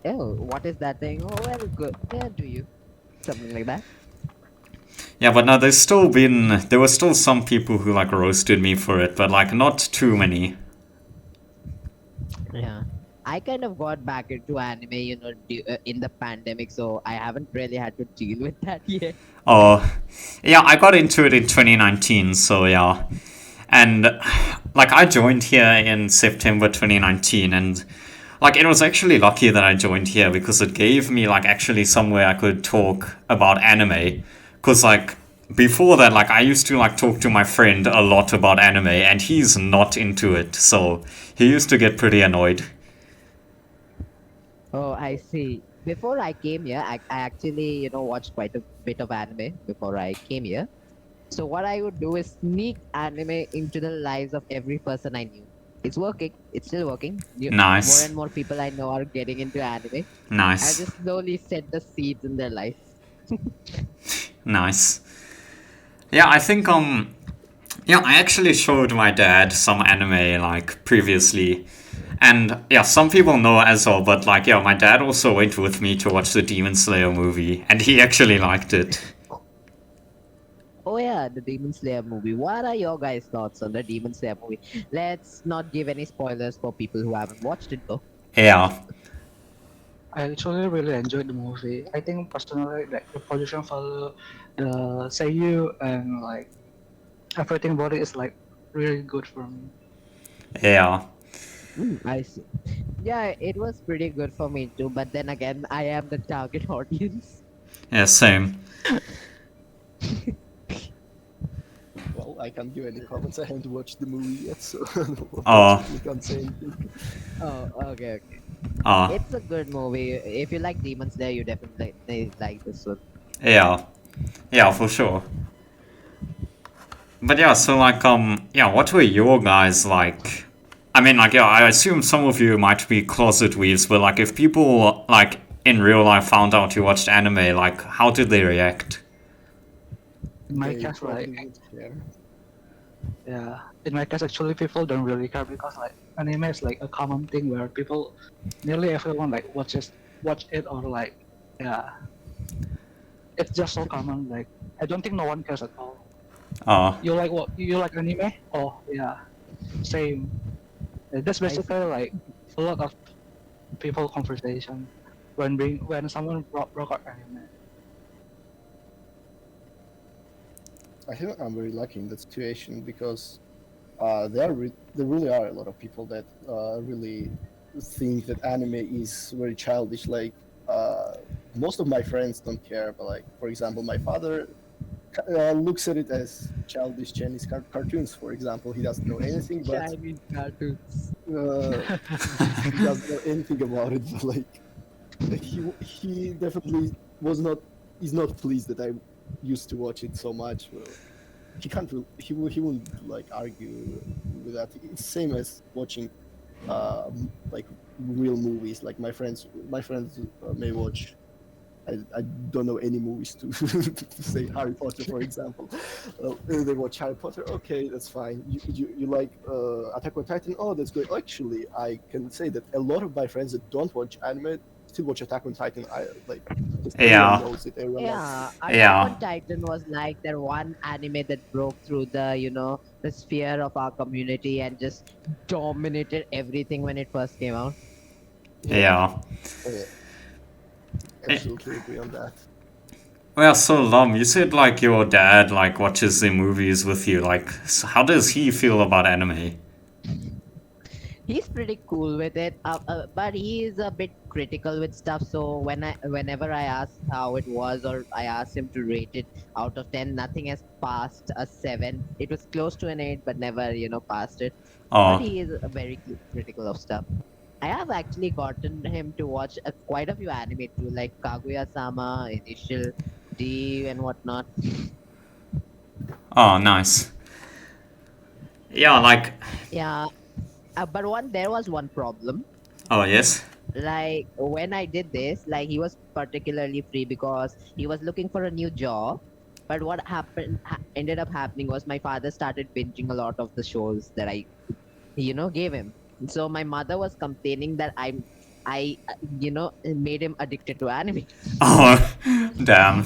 Speaker 1: What is that thing? Oh, very good. Yeah, do you? Something like that.
Speaker 2: Yeah, but no, there were still some people who, like, roasted me for it, but, like, not too many.
Speaker 1: Yeah. I kind of got back into anime, in the pandemic, so I haven't really had to deal with that yet.
Speaker 2: Oh, yeah, I got into it in 2019, so yeah. And, like, I joined here in September 2019, and, like, it was actually lucky that I joined here because it gave me, like, actually somewhere I could talk about anime. Because, like, before that, like, I used to, like, talk to my friend a lot about anime, and he's not into it, so he used to get pretty annoyed.
Speaker 1: Oh, I see. Before I came here, I actually, watched quite a bit of anime before I came here. So what I would do is sneak anime into the lives of every person I knew. It's working. It's still working. More
Speaker 2: Nice.
Speaker 1: and more people I know are getting into anime. I
Speaker 2: Nice.
Speaker 1: just slowly set the seeds in their life.
Speaker 2: Nice. Yeah, I think yeah, I actually showed my dad some anime like previously. And yeah, some people know as well, but like yeah, my dad also went with me to watch the Demon Slayer movie and he actually liked it.
Speaker 1: Oh yeah, the Demon Slayer movie. What are your guys' thoughts on the Demon Slayer movie? Let's not give any spoilers for people who haven't watched it though.
Speaker 2: Yeah.
Speaker 4: I actually really enjoyed the movie. I think personally, like the production value, the seiyuu, and like everything about it is like really good for me.
Speaker 2: Yeah.
Speaker 1: I see. Yeah, it was pretty good for me too. But then again, I am the target audience.
Speaker 2: Yeah, same.
Speaker 3: Well, I can't give any comments. I haven't watched the movie yet, so
Speaker 2: Oh.
Speaker 3: unfortunately can't say anything.
Speaker 1: Oh, okay, okay.
Speaker 2: Oh.
Speaker 1: It's a good movie. If you like Demon Slayer, you definitely like this one.
Speaker 2: Yeah. Yeah, for sure. But yeah, so like yeah, what were your guys like? I mean, like yeah, I assume some of you might be closet weaves, but like if people like in real life found out you watched anime, like how did they react?
Speaker 4: In my
Speaker 3: They
Speaker 4: case,
Speaker 3: probably
Speaker 4: like
Speaker 3: would care.
Speaker 4: yeah, in my case, actually, people don't really care because like anime is like a common thing where people, nearly everyone like watch it or like yeah, it's just so common. Like I don't think no one cares at all.
Speaker 2: Oh.
Speaker 4: You like what? You like anime? Oh yeah, same. That's
Speaker 1: I see.
Speaker 4: basically like a lot of people conversation when someone broke out anime.
Speaker 3: I think I'm very lucky in that situation because there really are a lot of people that really think that anime is very childish. Like most of my friends don't care, but like for example, my father looks at it as childish Chinese cartoons. For example, he doesn't know anything, but
Speaker 1: Chinese cartoons.
Speaker 3: he doesn't know anything about it. But like he definitely was not is not pleased that I used to watch it so much. Well, he can't he wouldn't like argue with that. It's the same as watching like real movies. Like my friends may watch. I don't know any movies to, to say Harry Potter, for example. They watch Harry Potter. Okay, that's fine. You like Attack on Titan? Oh, that's good. Actually, I can say that a lot of my friends that don't watch anime still watch Attack on Titan. I like just everyone
Speaker 2: Yeah.
Speaker 3: knows it. Everyone likes
Speaker 1: Yeah,
Speaker 3: it.
Speaker 1: Attack
Speaker 2: Yeah.
Speaker 1: on Titan was like that one anime that broke through the sphere of our community and just dominated everything when it first came out.
Speaker 2: Yeah.
Speaker 3: Uh, absolutely agree on that.
Speaker 2: Well, so you said like your dad like watches the movies with you. Like, how does he feel about anime?
Speaker 1: He's pretty cool with it, but he is a bit critical with stuff. So whenever I ask how it was, or I ask him to rate it out of 10, nothing has passed a 7. It was close to an 8, but never passed it. But
Speaker 2: Oh.
Speaker 1: he is very critical of stuff. I have actually gotten him to watch quite a few anime too, like Kaguya-sama, Initial D, and whatnot.
Speaker 2: Oh, nice. Yeah, like.
Speaker 1: Yeah, but there was one problem.
Speaker 2: Oh yes.
Speaker 1: Like when I did this, like he was particularly free because he was looking for a new job. But what ended up happening was my father started binging a lot of the shows that I gave him. So my mother was complaining that I made him addicted to anime.
Speaker 2: Oh, damn.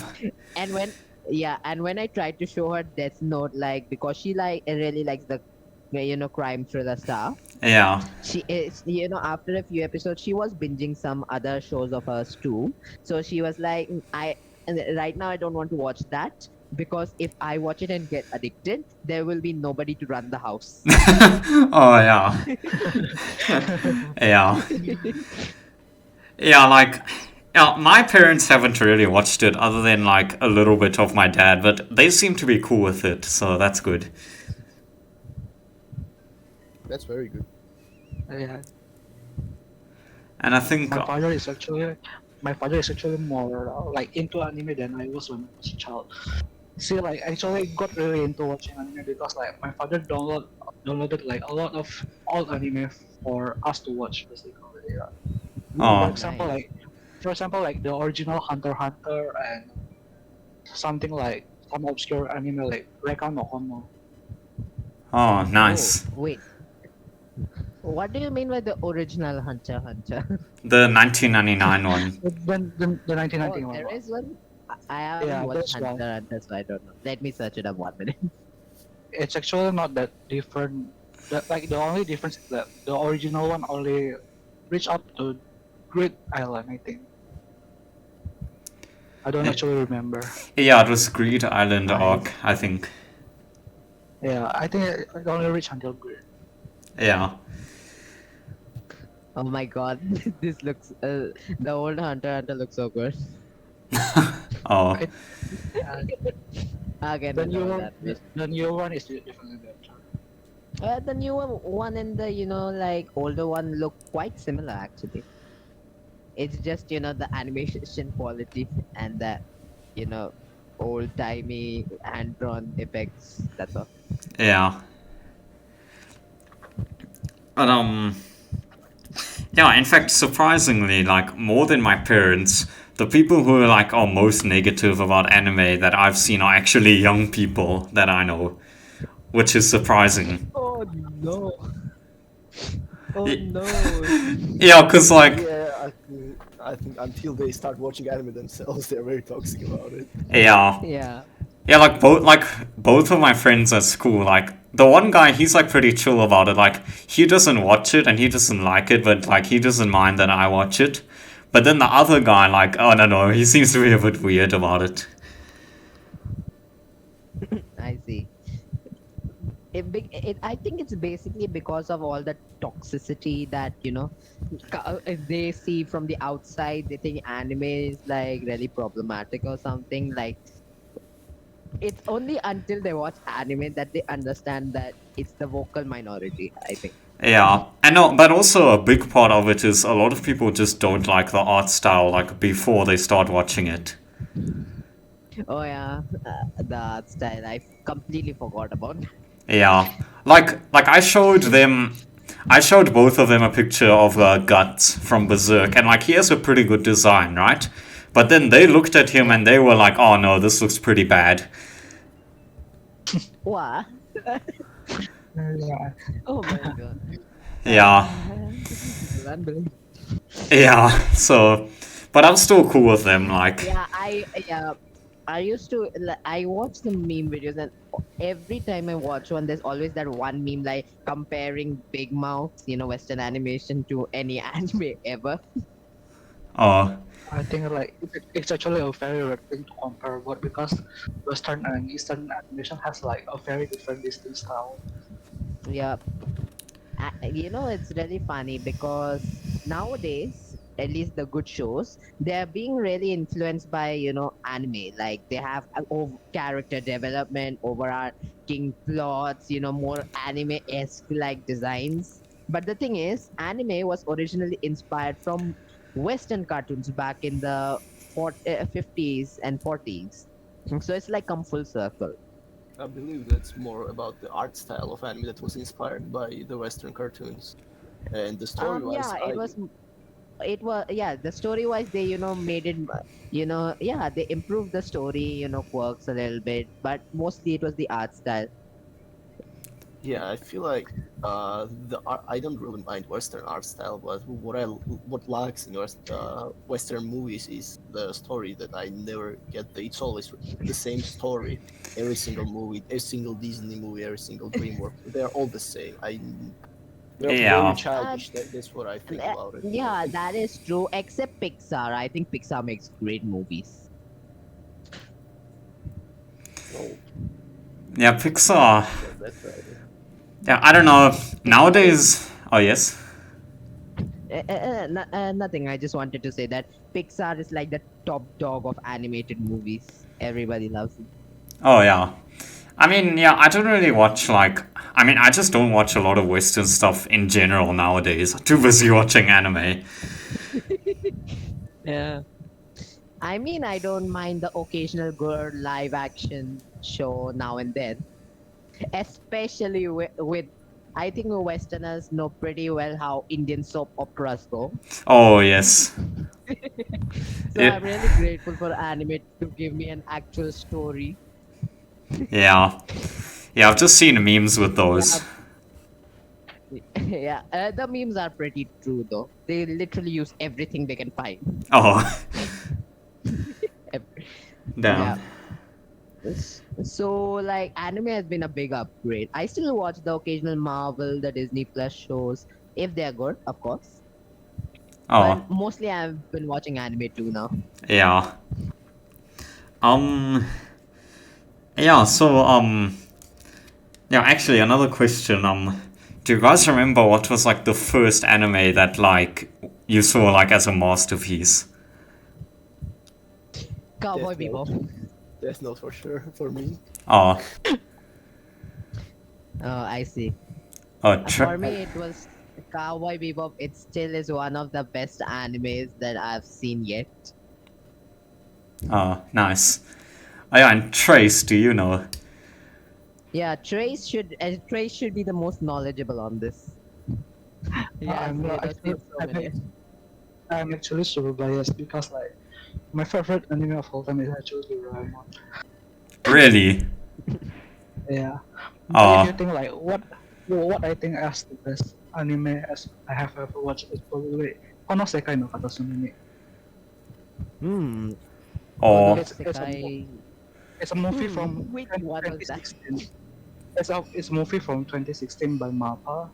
Speaker 1: And when I tried to show her Death Note, like because she like really likes the crime thriller stuff,
Speaker 2: Yeah.
Speaker 1: she is after a few episodes she was binging some other shows of hers too. So she was like, right now I don't want to watch that because if I watch it and get addicted, there will be nobody to run the house.
Speaker 2: Oh yeah. Yeah. Yeah, like yeah, my parents haven't really watched it other than like a little bit of my dad, but they seem to be cool with it, so that's good.
Speaker 3: That's very good.
Speaker 4: Yeah,
Speaker 2: And I think
Speaker 4: my father is actually more like into anime than I was when I was a child. See, like actually got really into watching anime because like my father downloaded like a lot of old anime for us to watch basically. Yeah. For
Speaker 2: Oh,
Speaker 4: example,
Speaker 1: Nice.
Speaker 4: like the original Hunter x Hunter and something like some obscure anime like Reka no Kono.
Speaker 2: oh,
Speaker 1: Oh,
Speaker 2: nice.
Speaker 1: wait. What do you mean by the original Hunter x Hunter?
Speaker 2: The 1999 one.
Speaker 4: The
Speaker 1: Oh,
Speaker 4: 1991
Speaker 1: there
Speaker 4: one.
Speaker 1: is one. I haven't
Speaker 4: Yeah,
Speaker 1: watched
Speaker 4: there's
Speaker 1: Hunter
Speaker 4: one.
Speaker 1: x Hunter, so I don't know. Let me search it up 1 minute.
Speaker 4: It's actually not that different. The only difference is that the original one only reached up to Great Island, I think. I don't
Speaker 2: Eh,
Speaker 4: actually remember.
Speaker 2: Yeah, it was Greed Island
Speaker 1: I
Speaker 2: arc, I think.
Speaker 4: Yeah, I think it only reached until Great.
Speaker 2: Yeah.
Speaker 1: Oh my god, this looks. The old Hunter x Hunter looks so good.
Speaker 2: Oh,
Speaker 4: I, uh,
Speaker 1: Okay,
Speaker 4: the
Speaker 1: no,
Speaker 4: new
Speaker 1: no,
Speaker 4: one,
Speaker 1: that was.
Speaker 4: the new one is definitely better.
Speaker 1: The newer one and the like older one look quite similar actually. It's just the animation quality and the you know old timey hand drawn effects. That's all.
Speaker 2: yeah. But, yeah, in fact, surprisingly, like, more than my parents, the people who are, like, are most negative about anime that I've seen are actually young people that I know, which is surprising.
Speaker 1: Oh no! Oh
Speaker 2: Y-
Speaker 1: no!
Speaker 2: Yeah, because, like,
Speaker 3: Yeah, I think until they start watching anime themselves, they're very toxic about it.
Speaker 2: yeah.
Speaker 1: Yeah.
Speaker 2: Yeah, like both of my friends at school, like the one guy, he's like pretty chill about it. Like he doesn't watch it and he doesn't like it, but like he doesn't mind that I watch it. But then the other guy, like, oh no, he seems to be a bit weird about it.
Speaker 1: I see. I think it's basically because of all the toxicity that if they see from the outside, they think anime is like really problematic or something. Like it's only until they watch anime that they understand that it's the vocal minority. I think.
Speaker 2: Yeah, I know, but also a big part of it is a lot of people just don't like the art style like before they start watching it.
Speaker 1: Oh yeah, the art style. I completely forgot about.
Speaker 2: Yeah, like I showed both of them a picture of Guts from Berserk, and like he has a pretty good design, right? But then they looked at him
Speaker 1: Yeah.
Speaker 2: and they were like, "Oh no, this looks pretty bad."
Speaker 1: Wow.
Speaker 4: Yeah.
Speaker 1: Oh my god.
Speaker 2: Yeah,
Speaker 1: This is unbelievable.
Speaker 2: yeah. So, but I'm still cool with them. Like,
Speaker 1: Yeah, I used to I watch the meme videos, and every time I watch one, there's always that one meme like comparing Big Mouth, Western animation to any anime ever.
Speaker 2: oh,
Speaker 4: I think like it's actually a very rare thing to compare, but because Western and Eastern animation has like a very different distinct style.
Speaker 1: Yeah, it's really funny because nowadays, at least the good shows, they're being really influenced by anime. Like they have character development, overarching plots, more anime-esque like designs. But the thing is, anime was originally inspired from Western cartoons back in the 50s and 40s. So it's like come full circle.
Speaker 3: I believe that's more about the art style of anime that was inspired by the Western cartoons. And the story-wise,
Speaker 1: Yeah, it was yeah, the story wise they made it yeah, they improved the story quirks a little bit, but mostly it was the art style.
Speaker 3: yeah, I feel like I don't really mind Western art style, but what lacks in Western movies is the story that I never get. It's always the same story. Every single movie, every single Disney movie, every single DreamWorks, they're all the same. They're very
Speaker 2: yeah,
Speaker 3: childish. That's what I think about it.
Speaker 1: Yeah, that is true, except Pixar. I think Pixar makes great movies.
Speaker 3: Oh,
Speaker 2: yeah. Pixar.
Speaker 3: that's right.
Speaker 2: Yeah, I don't know. Nowadays, oh yes.
Speaker 1: Nothing, I just wanted to say that Pixar is like the top dog of animated movies. Everybody loves it.
Speaker 2: Oh yeah. I mean, yeah, I don't really watch like. I mean, I just don't watch a lot of Western stuff in general nowadays. Too busy watching anime.
Speaker 1: Yeah. I mean, I don't mind the occasional good live action show now and then, especially with I think Westerners know pretty well how Indian soap operas go.
Speaker 2: Oh yes.
Speaker 1: So
Speaker 2: Yeah.
Speaker 1: I'm really grateful for anime to give me an actual story.
Speaker 2: Yeah. Yeah, I've just seen memes with
Speaker 1: Yeah,
Speaker 2: those.
Speaker 1: yeah. The memes are pretty true though. They literally use everything they can find.
Speaker 2: Oh,
Speaker 1: Ev-
Speaker 2: damn.
Speaker 1: Yeah. So like anime has been a big upgrade. I still watch the occasional Marvel, the Disney Plus shows if they're good, of course.
Speaker 2: Oh,
Speaker 1: But mostly I've been watching anime too now.
Speaker 2: yeah. Um, yeah, so, yeah, actually, another question. Do you guys remember what was like the first anime that like you saw like as a masterpiece?
Speaker 1: Cowboy
Speaker 3: Death Note.
Speaker 1: Bebop.
Speaker 3: Death Note for sure for me.
Speaker 2: Oh,
Speaker 1: Oh, I see.
Speaker 2: oh,
Speaker 1: For me, it was Cowboy Bebop. It still is one of the best animes that I've seen yet.
Speaker 2: oh, nice. Oh, yeah, and Trace, do you know?
Speaker 1: Yeah, Trace should be the most knowledgeable on this. Yeah,
Speaker 4: I'm not
Speaker 1: they've
Speaker 4: actually,
Speaker 1: seen so many.
Speaker 4: I'm actually super biased because like my favorite anime of all time is actually Doraemon.
Speaker 2: Really?
Speaker 4: Yeah. But if you
Speaker 2: Oh,
Speaker 4: think like what I think as the best anime as I have ever watched is probably Konosekai no Katasumi.
Speaker 1: Hmm.
Speaker 2: oh,
Speaker 1: Konosekai.
Speaker 4: It's a movie from
Speaker 1: Which one was that?
Speaker 4: 2016. It's a movie from 2016 by MAPPA.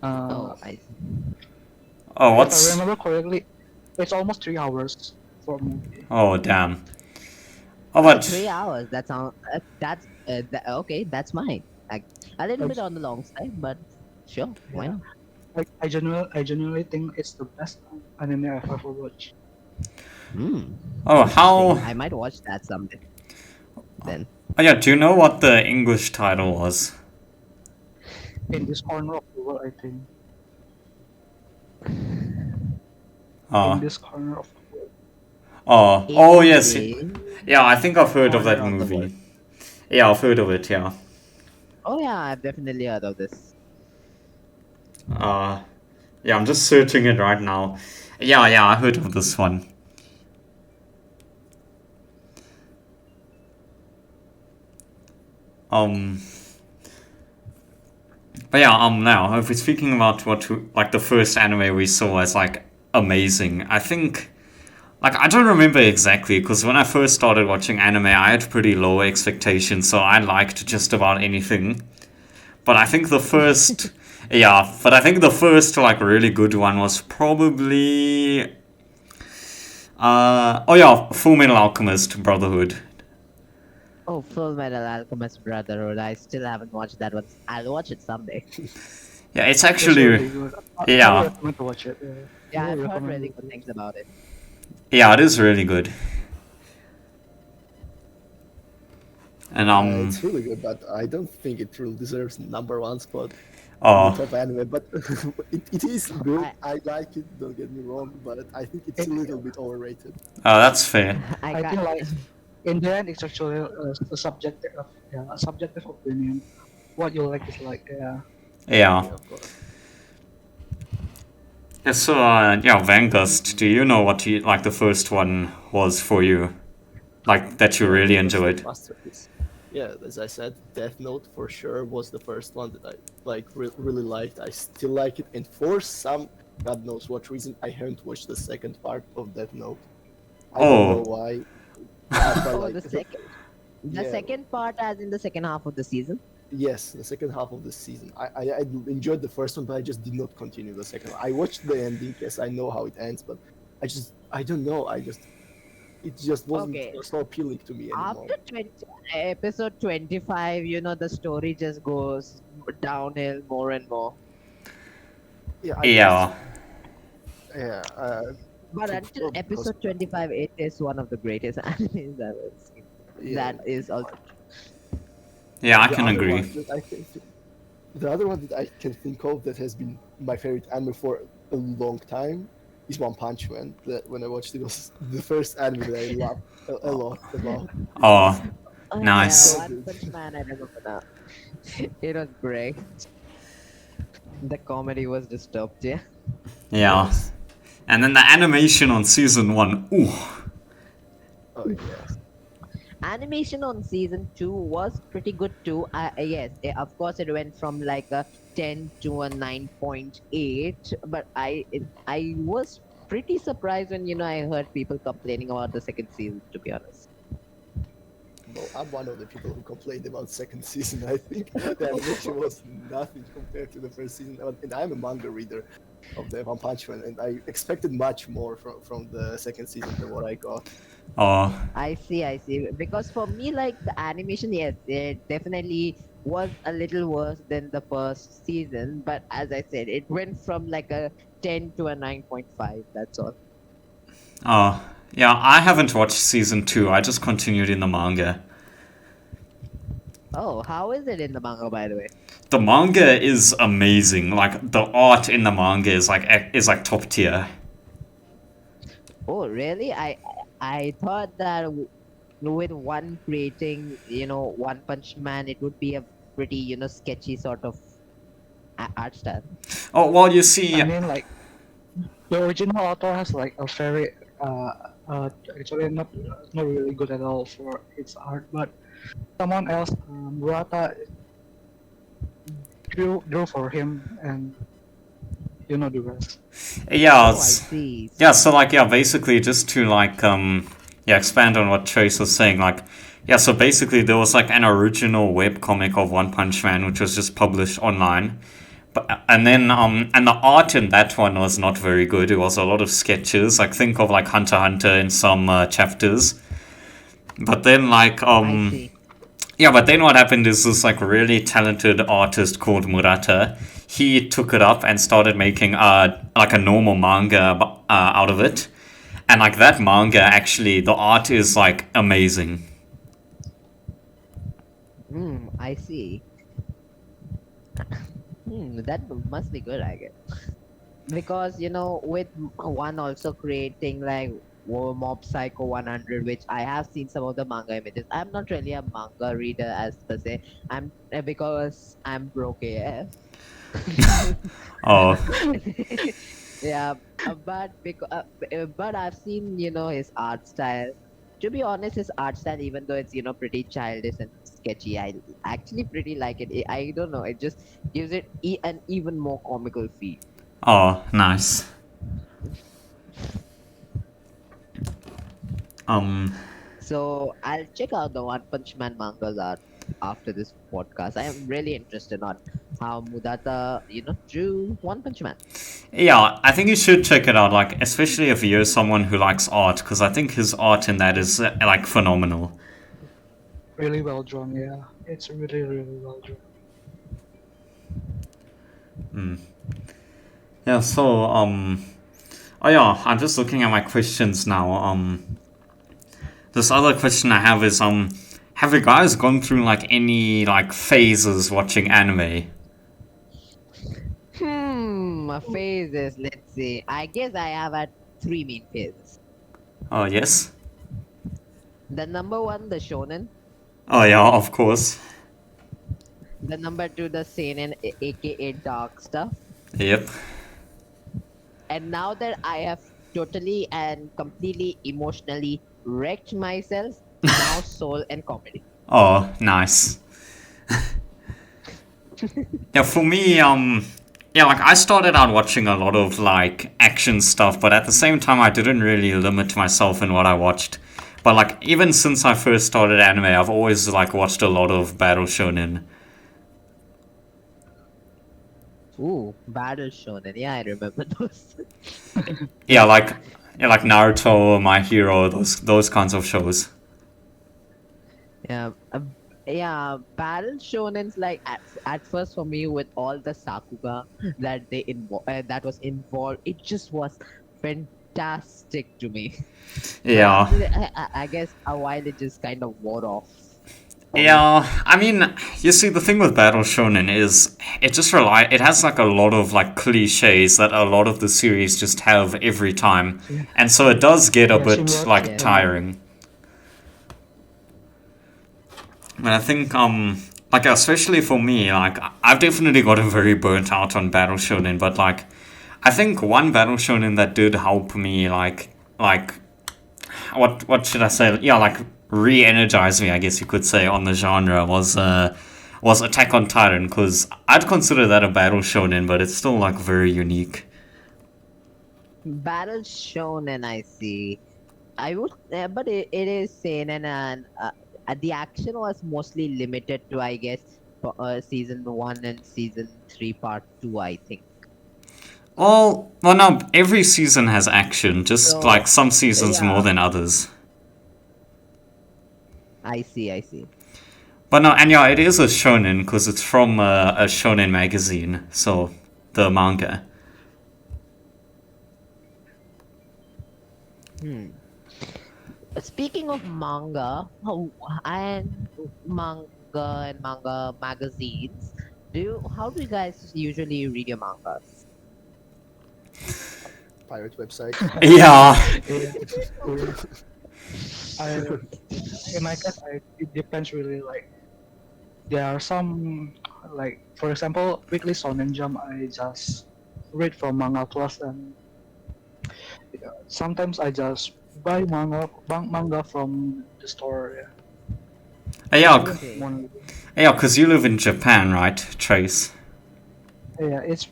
Speaker 1: Oh, I see.
Speaker 2: oh,
Speaker 4: If I
Speaker 2: what's?
Speaker 4: remember correctly, it's almost 3 hours for a movie.
Speaker 2: Oh, damn. Oh,
Speaker 1: Oh,
Speaker 2: but
Speaker 1: 3 hours. Okay. That's mine. Like a little bit on the long side, but sure, why
Speaker 4: Yeah.
Speaker 1: not?
Speaker 4: Like I genuinely think it's the best anime I've ever watched.
Speaker 1: Hmm.
Speaker 2: oh,
Speaker 1: Interesting.
Speaker 2: how?
Speaker 1: I might watch that someday. Then.
Speaker 2: Oh, yeah. Do you know what the English title was?
Speaker 4: In this corner of the world, I think. In
Speaker 2: Oh,
Speaker 4: this corner of the world.
Speaker 2: oh, yes.
Speaker 1: In
Speaker 2: Yeah, I think I've heard of
Speaker 1: corner
Speaker 2: that
Speaker 1: of the world.
Speaker 2: movie. Yeah, I've heard of it. Yeah.
Speaker 1: Oh yeah, I've definitely heard of this.
Speaker 2: Uh, yeah. I'm just searching it right now. Yeah. I heard of this one. Um. But yeah. Now, if we're speaking about like the first anime we saw as like amazing, I think. Like, I don't remember exactly, because when I first started watching anime, I had pretty low expectations, so I liked just about anything. But I think the first. Yeah, but I think the first, like, really good one was probably. Oh, yeah, Full Metal Alchemist Brotherhood.
Speaker 1: Oh, Full Metal Alchemist Brotherhood. I still haven't watched that one. I'll watch it someday.
Speaker 2: Yeah, it's
Speaker 4: It's
Speaker 2: actually.
Speaker 4: really good. I would
Speaker 2: Yeah,
Speaker 4: recommend to watch it.
Speaker 1: Yeah,
Speaker 4: I
Speaker 1: I've
Speaker 4: would
Speaker 1: heard
Speaker 4: recommend
Speaker 1: really
Speaker 4: it.
Speaker 1: good things about it.
Speaker 2: yeah, it is really good. And,
Speaker 3: It's really good, but I don't think it really deserves number one spot in
Speaker 2: oh,
Speaker 3: the top anime. But it is good.
Speaker 1: I,
Speaker 3: I like it. Don't get me wrong, but I think it's a little bit overrated.
Speaker 2: that's fair.
Speaker 1: I
Speaker 4: I
Speaker 1: got.
Speaker 4: think like in the end, it's actually a subjective opinion. What you like is like
Speaker 2: Yeah.
Speaker 3: Yeah, of course.
Speaker 2: Yeah, so, yeah, Vanquist, do you know what like, the first one was for you? Like, that you really
Speaker 3: First one,
Speaker 2: enjoyed?
Speaker 3: masterpiece. Yeah, as I said, Death Note for sure was the first one that I really liked. I still like it, and for some God knows what reason, I haven't watched the second part of Death Note. I don't know
Speaker 2: Oh,
Speaker 3: why. But
Speaker 1: Oh,
Speaker 3: like,
Speaker 1: the second. The
Speaker 3: yeah,
Speaker 1: second part, as in the second half of the season.
Speaker 3: yes, the second half of the season. I enjoyed the first one, but I just did not continue the second one. I watched the ending. Yes, I know how it ends, but I don't know. It just wasn't
Speaker 1: Okay.
Speaker 3: so appealing to me anymore.
Speaker 1: After episode 25, the story just goes downhill more and more.
Speaker 3: Yeah,
Speaker 2: yeah.
Speaker 3: yeah.
Speaker 1: But
Speaker 3: For
Speaker 1: until
Speaker 3: sure, because
Speaker 1: episode 25, it is one of the greatest animes I've ever seen.
Speaker 3: yeah,
Speaker 1: That is also.
Speaker 2: Yeah, I
Speaker 3: the
Speaker 2: can
Speaker 3: other
Speaker 2: agree.
Speaker 3: one that I can the other one that I can think of that has been my favorite anime for a long time is One Punch Man. That when I watched it was the first anime that I laughed a lot about. It was
Speaker 2: Oh,
Speaker 1: Oh yeah,
Speaker 2: nice.
Speaker 3: so
Speaker 1: One
Speaker 3: good.
Speaker 1: Punch Man. I remember now. It was great. The comedy was disturbed. Yeah.
Speaker 2: Yeah.
Speaker 3: Yes.
Speaker 2: And then the animation on season 1. Ooh.
Speaker 3: Oh yes.
Speaker 1: Animation on season 2 was pretty good too. Yes, of course it went from like a 10 to a 9.8, but I was pretty surprised when I heard people complaining about the second season, to be honest.
Speaker 3: Well, I'm one of the people who complained about second season. I think the animation was nothing compared to the first season, and I'm a manga reader of the One Punch Man, and I expected much more from the second season than what I got.
Speaker 2: Oh,
Speaker 1: I see. Because for me, like the animation, yes, it definitely was a little worse than the first season. But as I said, it went from like a 10 to a 9.5. That's all.
Speaker 2: oh. Yeah, I haven't watched season 2. I just continued in the manga.
Speaker 1: Oh, how is it in the manga, by the way?
Speaker 2: The manga is amazing. Like the art in the manga is like top tier.
Speaker 1: Oh, really? I thought that with one creating, One Punch Man, it would be a pretty, sketchy sort of art style.
Speaker 2: Oh, well, you see,
Speaker 4: I mean, like the original author has like a very uh, actually not really good at all for its art, but someone else, Murata, drew for him, and you know the rest.
Speaker 2: yeah,
Speaker 1: Oh, I see.
Speaker 2: yeah. So like, yeah, basically, just to like, yeah, expand on what Chase was saying, like, yeah. So basically, there was like an original web comic of One Punch Man, which was just published online. But and then and the art in that one was not very good. It was a lot of sketches. Like think of like Hunter x Hunter in some chapters. But then like
Speaker 1: I see.
Speaker 2: yeah, but then what happened is this like really talented artist called Murata. He took it up and started making like a normal manga out of it, and like that manga actually the art is like amazing.
Speaker 1: I see. That must be good, I guess. Because with one also creating like Mob Psycho 100, which I have seen some of the manga images. I'm not really a manga reader as per se. I'm because I'm broke AF.
Speaker 2: Oh,
Speaker 1: Yeah, but I've seen his art style. To be honest, his art style, even though it's pretty childish and sketchy, I actually pretty like it. I don't know, it just gives it an even more comical feel.
Speaker 2: oh, nice. Um,
Speaker 1: So I'll check out the One Punch Man mangas art after this podcast. I am really interested on how Mudata, drew One Punch Man.
Speaker 2: Yeah, I think you should check it out, like, especially if you're someone who likes art, because I think his art in that is, like, phenomenal.
Speaker 4: Really well drawn, yeah. It's really well drawn.
Speaker 2: Yeah, so, oh yeah, I'm just looking at my questions now. This other question I have is, have you guys gone through, like, any, like, phases watching anime?
Speaker 1: Phases. Let's see. I guess I have had three main phases.
Speaker 2: Oh, yes?
Speaker 1: The number one, the shonen.
Speaker 2: Oh, yeah, of course.
Speaker 1: The number two, the seinen, aka dark stuff.
Speaker 2: Yep.
Speaker 1: And now that I have totally and completely emotionally wrecked myself, now soul and comedy.
Speaker 2: Oh, nice. Yeah, for me, yeah, like I started out watching a lot of like action stuff, but at the same time, I didn't really limit myself in what I watched. But like even since I first started anime, I've always like watched a lot of battle shonen.
Speaker 1: Ooh, battle shonen. Yeah, I remember those.
Speaker 2: Yeah, like Naruto, My Hero, those kinds of shows.
Speaker 1: Yeah, yeah. Battle shonen's like at first for me with all the sakuga that was involved, it just was fantastic to me. But
Speaker 2: Yeah,
Speaker 1: after I guess a while it just kind of wore off. for me.
Speaker 2: Yeah, I mean, you see, the thing with Battle Shonen is it has like a lot of like cliches that a lot of the series just have every time,
Speaker 4: Yeah,
Speaker 2: and so it does get a
Speaker 4: yeah,
Speaker 2: bit
Speaker 4: similar to
Speaker 2: like
Speaker 1: Yeah.
Speaker 2: tiring. And I think like especially for me, like I've definitely gotten very burnt out on Battle Shonen, but like I think one Battle Shonen that did help me like what should I say? Yeah, like re-energize me, I guess you could say, on the genre was Attack on Titan, because I'd consider that a battle shonen, but it's still like very unique.
Speaker 1: Battle shonen, I see. I would, but it is sane and the action was mostly limited to, I guess, season one and season three, part two, I think.
Speaker 2: Well, no, every season has action, just
Speaker 1: So
Speaker 2: like some seasons more
Speaker 1: yeah,
Speaker 2: than others.
Speaker 1: I see, I see.
Speaker 2: But no, and yeah, it is a shonen because it's from a shonen magazine, so the manga.
Speaker 1: Hmm. Speaking of manga, and manga magazines, how do you guys usually read your mangas?
Speaker 3: Pirate website.
Speaker 2: Yeah,
Speaker 4: yeah, yeah. I in my case, it depends really. Like there are some, like for example, Weekly Shonen Jump. I just read from Manga Plus, and sometimes I just buy manga from the store. Yeah,
Speaker 2: yeah,
Speaker 1: Okay.
Speaker 4: one.
Speaker 2: yeah, because you live in Japan, right, Trace?
Speaker 4: Yeah, it's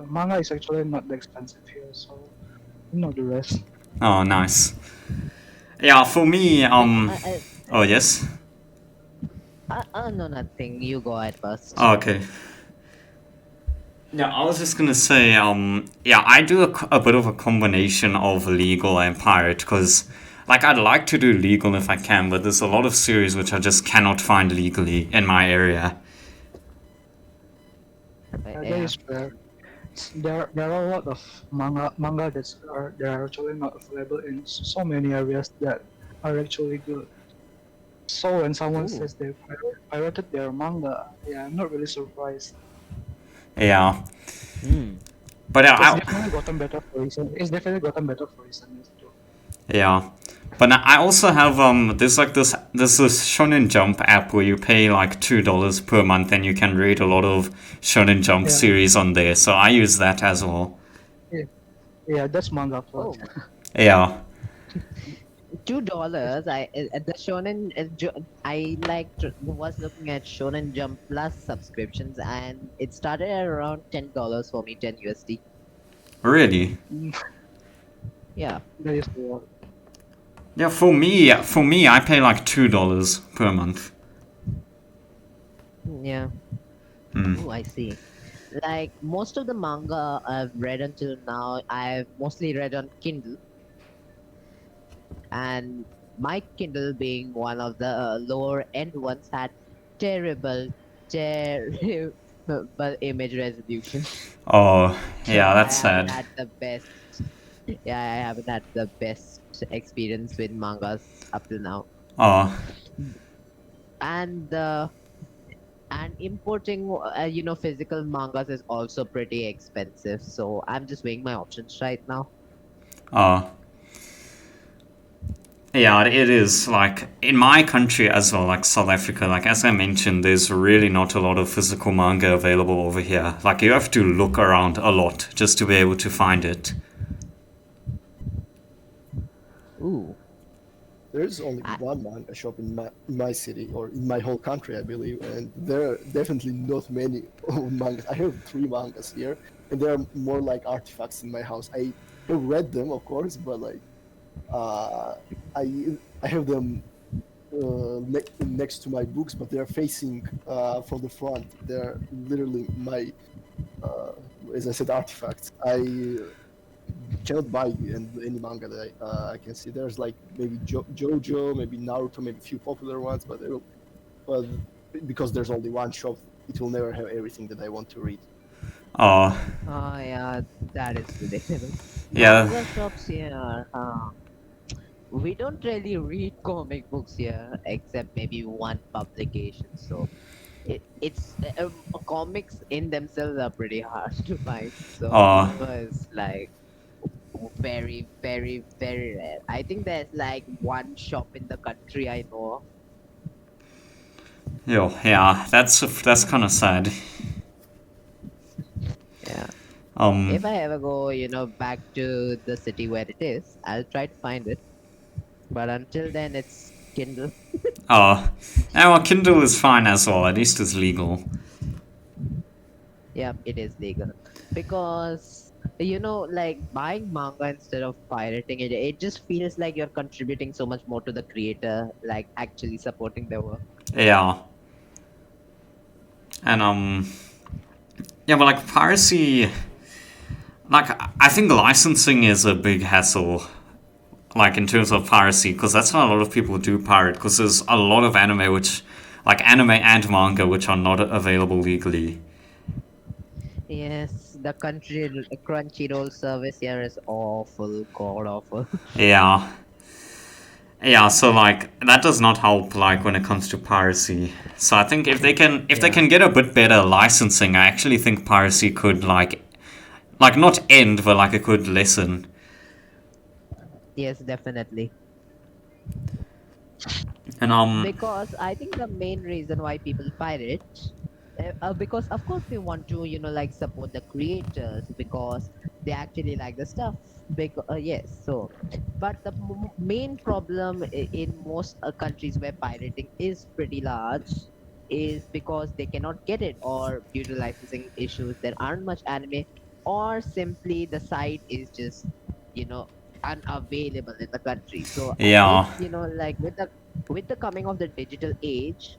Speaker 4: manga is actually not that expensive here, so you know the rest.
Speaker 2: Oh, nice. Yeah, for me,
Speaker 1: Like,
Speaker 2: oh yes.
Speaker 1: no, nothing. You go ahead first.
Speaker 2: Oh, okay. Yeah, I was just gonna say, yeah, I do a bit of a combination of legal and pirate because, like, I'd like to do legal if I can, but there's a lot of series which I just cannot find legally in my area.
Speaker 4: That
Speaker 1: Yeah.
Speaker 4: is fair. There are a lot of manga that are actually not available in so many areas that are actually good. So when someone
Speaker 1: Ooh.
Speaker 4: says they pirated their manga, yeah, I'm not really surprised.
Speaker 2: Yeah,
Speaker 1: Hmm.
Speaker 2: but
Speaker 4: It's definitely gotten better for recent. It's definitely gotten better for recent years too.
Speaker 2: yeah, but I also have there's this Shonen Jump app where you pay like $2 per month and you can read a lot of Shonen Jump
Speaker 4: Yeah,
Speaker 2: series on there. So I use that as well.
Speaker 4: yeah, yeah. That's manga plus.
Speaker 1: Oh,
Speaker 2: Yeah.
Speaker 1: $2. The Shonen. I was looking at Shonen Jump Plus subscriptions, and it started at around $10 for me, 10 USD.
Speaker 2: Really?
Speaker 4: Mm,
Speaker 1: Yeah.
Speaker 4: that is the one.
Speaker 2: Yeah, for me, I pay like $2 per month.
Speaker 1: Yeah.
Speaker 2: Hmm.
Speaker 1: Oh, I see. Like most of the manga I've read until now, I've mostly read on Kindle, and my Kindle being one of the lower end ones had terrible, terrible image resolution.
Speaker 2: Oh,
Speaker 1: So
Speaker 2: yeah,
Speaker 1: I
Speaker 2: that's
Speaker 1: haven't
Speaker 2: sad.
Speaker 1: had the best. Yeah, I haven't had the best experience with mangas up till now.
Speaker 2: Oh,
Speaker 1: And importing, physical mangas is also pretty expensive. So I'm just weighing my options right now.
Speaker 2: oh. Yeah, it is. Like, in my country as well, like South Africa, like, as I mentioned, there's really not a lot of physical manga available over here. Like, you have to look around a lot just to be able to find it.
Speaker 1: Ooh.
Speaker 3: There's only
Speaker 1: I,
Speaker 3: one manga shop in my city or in my whole country, I believe, and there are definitely not many mangas. I have three mangas here, and they are more like artifacts in my house. I have read them, of course, but like uh, I have them next to my books, but they are facing from the front. They're literally my, uh, as I said, artifacts. I cannot buy any manga that I can see. There's like maybe JoJo, maybe Naruto, maybe a few popular ones, but because there's only one shop, it will never have everything that I want to read.
Speaker 2: Oh,
Speaker 1: oh yeah, that is relatable.
Speaker 2: yeah.
Speaker 1: Manga shops here. we don't really read comic books here, except maybe one publication. So comics in themselves are pretty hard to find. So
Speaker 2: Uh,
Speaker 1: it was like very, very, very rare. I think there's like one shop in the country I know.
Speaker 2: yo, yeah, that's kind of sad.
Speaker 1: Yeah.
Speaker 2: Um,
Speaker 1: If I ever go, back to the city where it is, I'll try to find it. But until then, it's Kindle.
Speaker 2: well, Kindle is fine as well. At least it's legal.
Speaker 1: Yep, it is legal. Because, like buying manga instead of pirating it, it just feels like you're contributing so much more to the creator, like actually supporting their work.
Speaker 2: Yeah, and yeah, but like piracy, like I think licensing is a big hassle. Like in terms of piracy, because that's how a lot of people do pirate. Because there's a lot of anime like anime and manga, which are not available legally.
Speaker 1: Yes, the Crunchyroll service here is awful, god awful.
Speaker 2: Yeah. Yeah, so like that does not help like when it comes to piracy. So I think if they
Speaker 1: Yeah.
Speaker 2: can get a bit better licensing, I actually think piracy could like not end, but like it could lessen.
Speaker 1: Yes, definitely.
Speaker 2: And
Speaker 1: Because I think the main reason why people pirate, because of course they want to, like support the creators because they actually like the stuff. Because yes, so, but the main problem in most countries where pirating is pretty large is because they cannot get it, or due to licensing issues, there aren't much anime, or simply the site is just, you know, unavailable in the country. So if
Speaker 2: yeah,
Speaker 1: like with the coming of the digital age,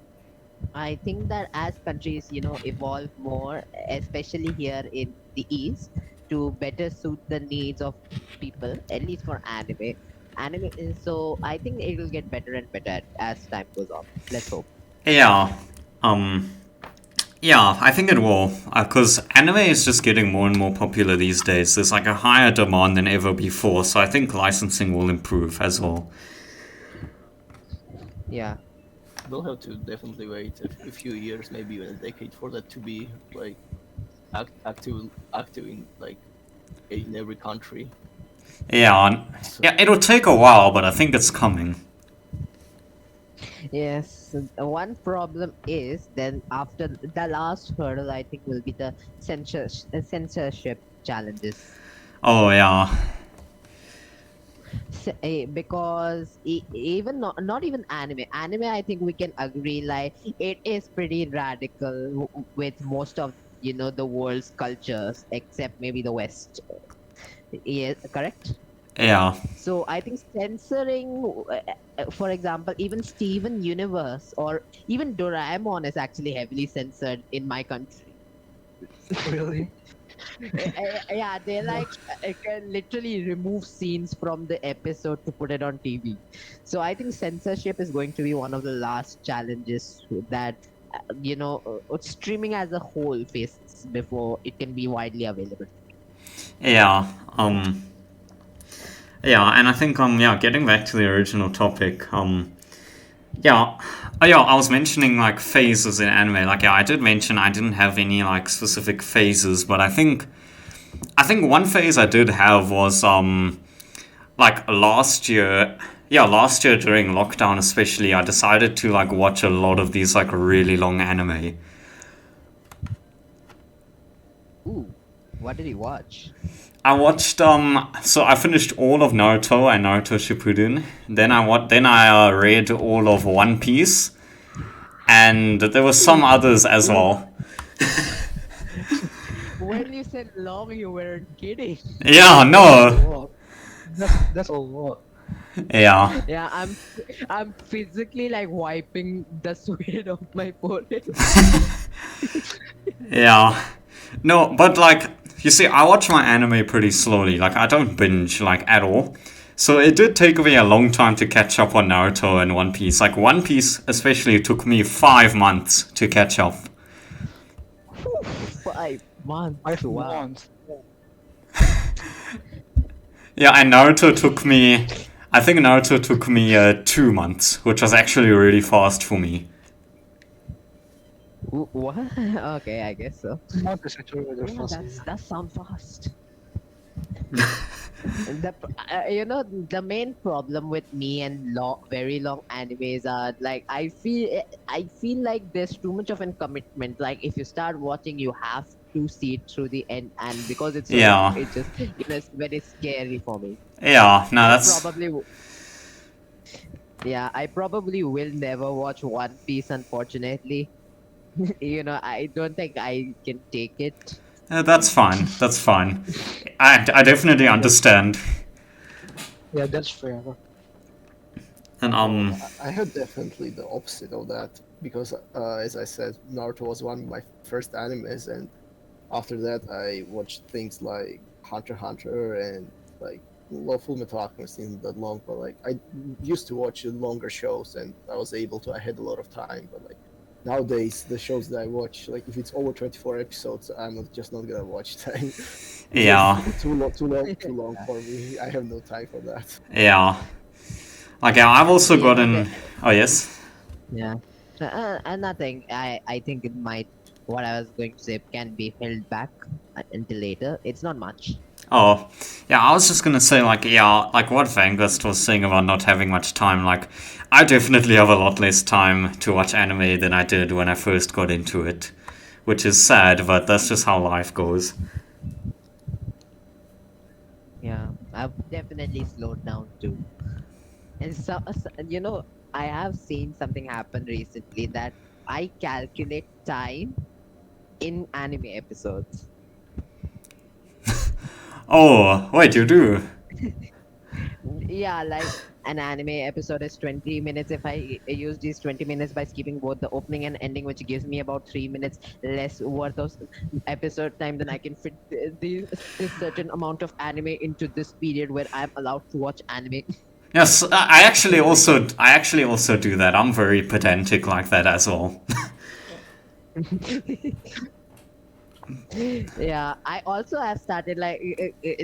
Speaker 1: I think that as countries, evolve more, especially here in the East, to better suit the needs of people, at least for anime. So I think it will get better and better as time goes on. Let's hope.
Speaker 2: yeah, um, yeah. I think it will because anime is just getting more and more popular these days. There's like a higher demand than ever before, so I think licensing will improve as well.
Speaker 1: Yeah.
Speaker 3: They'll have to definitely wait a few years, maybe even a decade, for that to be like active in like in every country.
Speaker 2: Yeah,
Speaker 3: So
Speaker 2: yeah. It'll take a while, but I think it's coming.
Speaker 1: Yes. One problem is then after the last hurdle, I think will be the censorship challenges.
Speaker 2: Oh yeah,
Speaker 1: Because even not even anime I think we can agree like it is pretty radical with most of the world's cultures except maybe the West. Yes, correct.
Speaker 2: yeah.
Speaker 1: So I think censoring, for example, even Steven Universe or even Doraemon is actually heavily censored in my country.
Speaker 4: Really?
Speaker 1: Yeah, they like can literally remove scenes from the episode to put it on TV. So I think censorship is going to be one of the last challenges that streaming as a whole faces before it can be widely available.
Speaker 2: Yeah, yeah, and I think yeah, getting back to the original topic, yeah, oh yeah, I was mentioning like phases in anime. Like yeah, I did mention I didn't have any like specific phases, but I think one phase I did have was like last year. Yeah, last year during lockdown especially, I decided to like watch a lot of these like really long anime.
Speaker 1: Ooh, what did you watch?
Speaker 2: I watched so I finished all of Naruto and Naruto Shippuden. Then I read all of One Piece, and there were some others as well.
Speaker 1: When you said long, you weren't kidding.
Speaker 2: Yeah,
Speaker 4: That's a
Speaker 2: no,
Speaker 4: lot. That's a lot.
Speaker 2: yeah,
Speaker 1: Yeah, I'm physically like wiping the sweat off my forehead.
Speaker 2: yeah, no, but like you see, I watch my anime pretty slowly. Like I don't binge like at all. So it did take me a long time to catch up on Naruto and One Piece. Like One Piece especially took me 5 months to catch up.
Speaker 1: 5 months.
Speaker 4: 5 months.
Speaker 2: Yeah, and Naruto took me I think Naruto took me 2 months, which was actually really fast for me.
Speaker 1: What? Okay, I guess so.
Speaker 4: Not is actually really
Speaker 1: Yeah,
Speaker 4: fast.
Speaker 1: that sounds fast. The main problem with me and very long animes are like I feel like there's too much of a commitment. Like if you start watching, you have to see it through the end, and because it's so long,
Speaker 2: Yeah.
Speaker 1: it just it's very scary for me.
Speaker 2: Yeah, no,
Speaker 1: I
Speaker 2: that's...
Speaker 1: probably w- yeah, I probably will never watch One Piece, unfortunately. I don't think I can take it.
Speaker 2: That's fine. That's fine. I definitely understand.
Speaker 4: Yeah, that's fair.
Speaker 2: And
Speaker 3: Well, I had definitely the opposite of that because, as I said, Naruto was one of my first animes, and after that, I watched things like Hunter x Hunter and like Full Metal Alchemist isn't that long, but like I used to watch longer shows, and I was able to. I had a lot of time, but like nowadays, the shows that I watch, like if it's over 24 episodes, just not gonna watch time.
Speaker 2: Yeah.
Speaker 3: Too long for me. I have no time for that.
Speaker 2: Yeah. Like, yeah, I've also
Speaker 1: Yeah, but
Speaker 2: gotten... Oh, yes?
Speaker 1: yeah. Nothing. I think it might. What I was going to say can be held back until later. It's not much.
Speaker 2: Oh, yeah, I was just gonna say, like, yeah, like what Vanguard was saying about not having much time, like, I definitely have a lot less time to watch anime than I did when I first got into it. Which is sad, but that's just how life goes.
Speaker 1: Yeah, I've definitely slowed down too. And I have seen something happen recently that I calculate time in anime episodes.
Speaker 2: Oh, wait, you do?
Speaker 1: Yeah, like an anime episode is 20 minutes. If I use these 20 minutes by skipping both the opening and ending, which gives me about 3 minutes less worth of episode time, then I can fit this certain amount of anime into this period where I'm allowed to watch anime.
Speaker 2: Yes, I actually also do that. I'm very pedantic like that as well.
Speaker 1: Yeah, I also have started like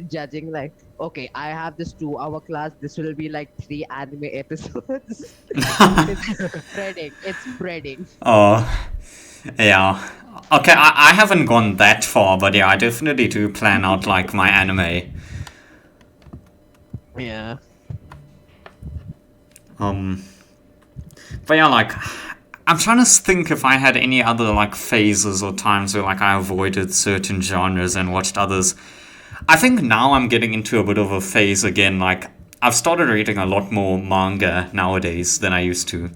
Speaker 1: judging like, okay, I have this 2 hour class, this will be like 3 anime episodes. It's spreading.
Speaker 2: Oh, yeah. Okay, I haven't gone that far, but yeah, I definitely do plan out like my anime.
Speaker 1: Yeah.
Speaker 2: But yeah, like, I'm trying to think if I had any other like phases or times where like I avoided certain genres and watched others. I think now I'm getting into a bit of a phase again. Like, I've started reading a lot more manga nowadays than I used to.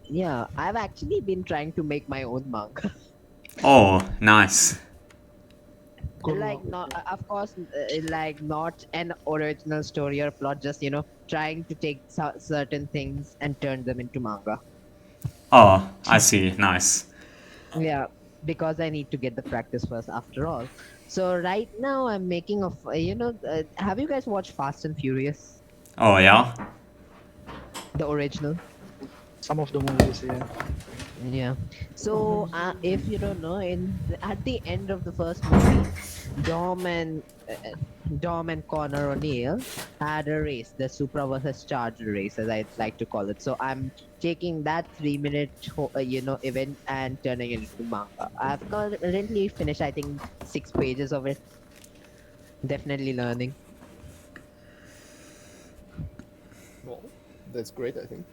Speaker 1: Yeah, I've actually been trying to make my own manga.
Speaker 2: Oh, nice.
Speaker 4: Good
Speaker 1: Like
Speaker 4: luck.
Speaker 1: not, of course, like not an original story or plot, just trying to take certain things and turn them into manga.
Speaker 2: Oh, I see. Nice.
Speaker 1: Yeah, because I need to get the practice first, after all. So right now I'm making have you guys watched Fast and Furious,
Speaker 2: Oh, yeah?
Speaker 1: the original?
Speaker 4: Some of the movies, yeah.
Speaker 1: Yeah. So if you don't know, at the end of the first movie, Dom and Dom and Connor O'Neill had a race, the Supra versus Charger race, as I'd like to call it. So I'm taking that 3 minute, event and turning it into manga. I've currently finished, I think, 6 pages of it. Definitely learning.
Speaker 3: Well, that's great, I think.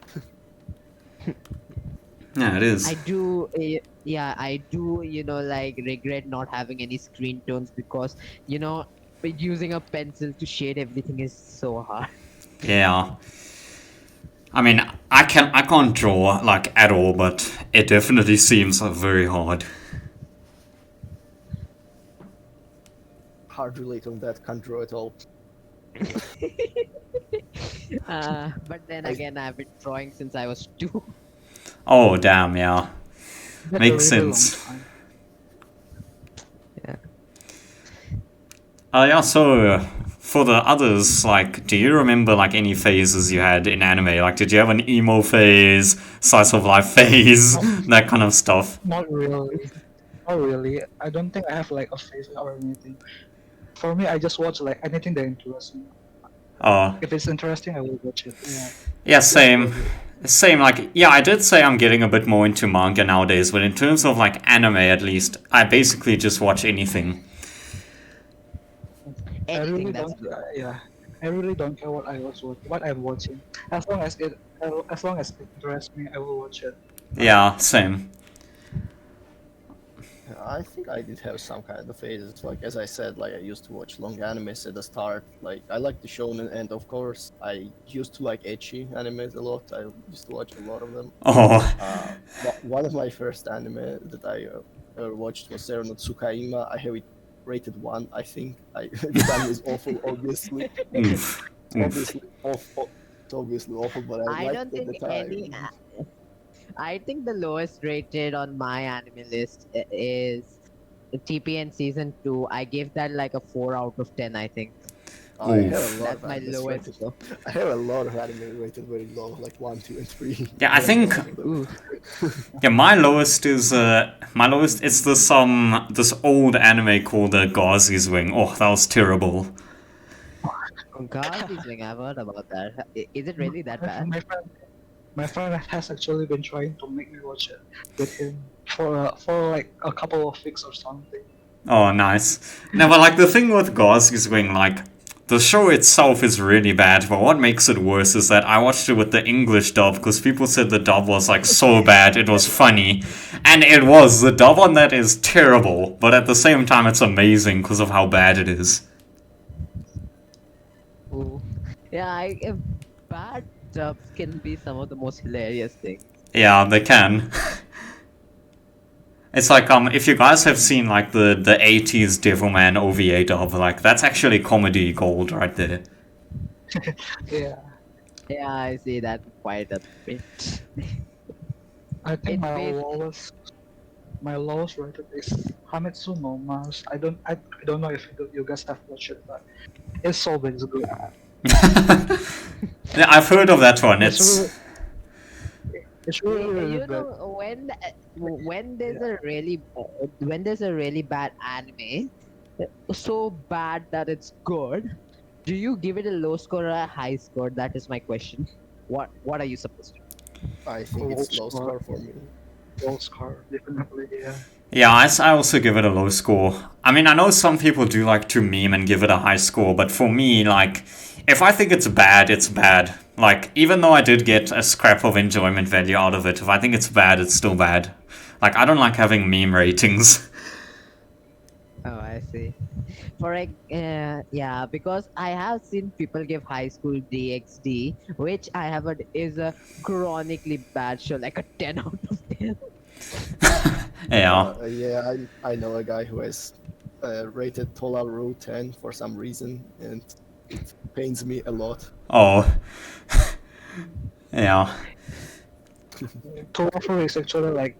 Speaker 2: Yeah, it is.
Speaker 1: I do, I do, like regret not having any screen tones because, using a pencil to shade everything is so hard.
Speaker 2: Yeah. I mean, I can't draw like at all, but it definitely seems very hard.
Speaker 3: Hard relate on that, can't draw at all.
Speaker 1: But then again, I've been drawing since I was 2.
Speaker 2: Oh, damn, yeah.
Speaker 4: That's
Speaker 2: Makes
Speaker 4: a really long
Speaker 2: sense.
Speaker 4: time.
Speaker 1: Yeah.
Speaker 2: Yeah, so for the others, like, do you remember like any phases you had in anime? Like, did you have an emo phase, slice of life phase, that kind of stuff?
Speaker 4: Not really. Not really. I don't think I have like a phase or anything. For me, I just watch like anything that interests me.
Speaker 2: Oh,
Speaker 4: If it's interesting, I will watch it. Yeah.
Speaker 2: yeah, same. Same, like, yeah, I did say I'm getting a bit more into manga nowadays, but in terms of, like, anime at least, I basically just watch anything.
Speaker 4: I
Speaker 1: Anything
Speaker 4: really
Speaker 1: that's
Speaker 4: don't.
Speaker 1: good.
Speaker 4: Yeah, I really don't care what I'm watching. As long as it interests me, I will watch it.
Speaker 2: Yeah, same.
Speaker 3: I think I did have some kind of phases. Like as I said, like I used to watch long animes at the start. Like I like the shonen, and of course I used to like ecchi animes a lot. I used to watch a lot of them.
Speaker 2: Oh,
Speaker 3: One of my first anime that I ever watched was Zero no Tsukaima. I have it rated 1, I think. The anime is awful, obviously.
Speaker 2: oof, oof.
Speaker 3: Obviously awful. It's obviously awful, but I
Speaker 1: I
Speaker 3: liked
Speaker 1: don't
Speaker 3: it at the
Speaker 1: think
Speaker 3: time.
Speaker 1: I think the lowest rated on my anime list is TPN season 2. I gave that like a 4 out of 10, I think.
Speaker 3: I have a
Speaker 2: Oof.
Speaker 3: lot of
Speaker 1: That's my
Speaker 3: animes
Speaker 1: lowest
Speaker 3: rated.
Speaker 1: score.
Speaker 3: I have a lot of anime rated very low, like 1, 2, and 3.
Speaker 2: Yeah, I think
Speaker 1: Ooh.
Speaker 2: yeah, my lowest is this old anime called Gazi's Wing. Oh, that was terrible.
Speaker 1: God, this thing, I've heard about that. Is it really that bad?
Speaker 4: My friend has actually been trying to make me watch it with him for like a couple of weeks or something.
Speaker 2: Oh, nice. No, but like the thing with Gazi's Wing, like the show itself is really bad, but what makes it worse is that I watched it with the English dub because people said the dub was like so bad, it was funny. And it was. The dub on that is terrible, but at the same time it's amazing because of how bad it is.
Speaker 1: Ooh. Yeah, bad dubs can be some of the most hilarious things.
Speaker 2: Yeah, they can. It's like if you guys have seen like the 80s Devilman OVA dub, like that's actually comedy gold right there.
Speaker 4: Yeah,
Speaker 1: Yeah, I see that quite a bit.
Speaker 4: I think
Speaker 1: It bas-
Speaker 4: my lowest rated is Hametsu no Mas. I don't know if you guys have watched it, but it's so good. It's good.
Speaker 2: Yeah, I've heard of that one.
Speaker 4: It's
Speaker 2: It's
Speaker 4: really, it's really, really
Speaker 1: you
Speaker 4: good.
Speaker 1: know when there's a really bad anime, so bad that it's good. Do you give it a low score or a high score? That is my question. What are you supposed to do?
Speaker 3: I think it's low score for me.
Speaker 4: Low score, definitely. Yeah.
Speaker 2: yeah, I also give it a low score. I mean, I know some people do like to meme and give it a high score, but for me, like, if I think it's bad, it's bad. Like, even though I did get a scrap of enjoyment value out of it, if I think it's bad, it's still bad. Like, I don't like having meme ratings.
Speaker 1: Oh, I see. Yeah, because I have seen people give High School DxD, which I have heard is a chronically bad show, like a 10 out of 10.
Speaker 2: Yeah.
Speaker 3: Yeah, I know a guy who has rated Tolaru 10 for some reason, and it pains me a lot.
Speaker 2: Oh. Yeah.
Speaker 4: Tofu is actually like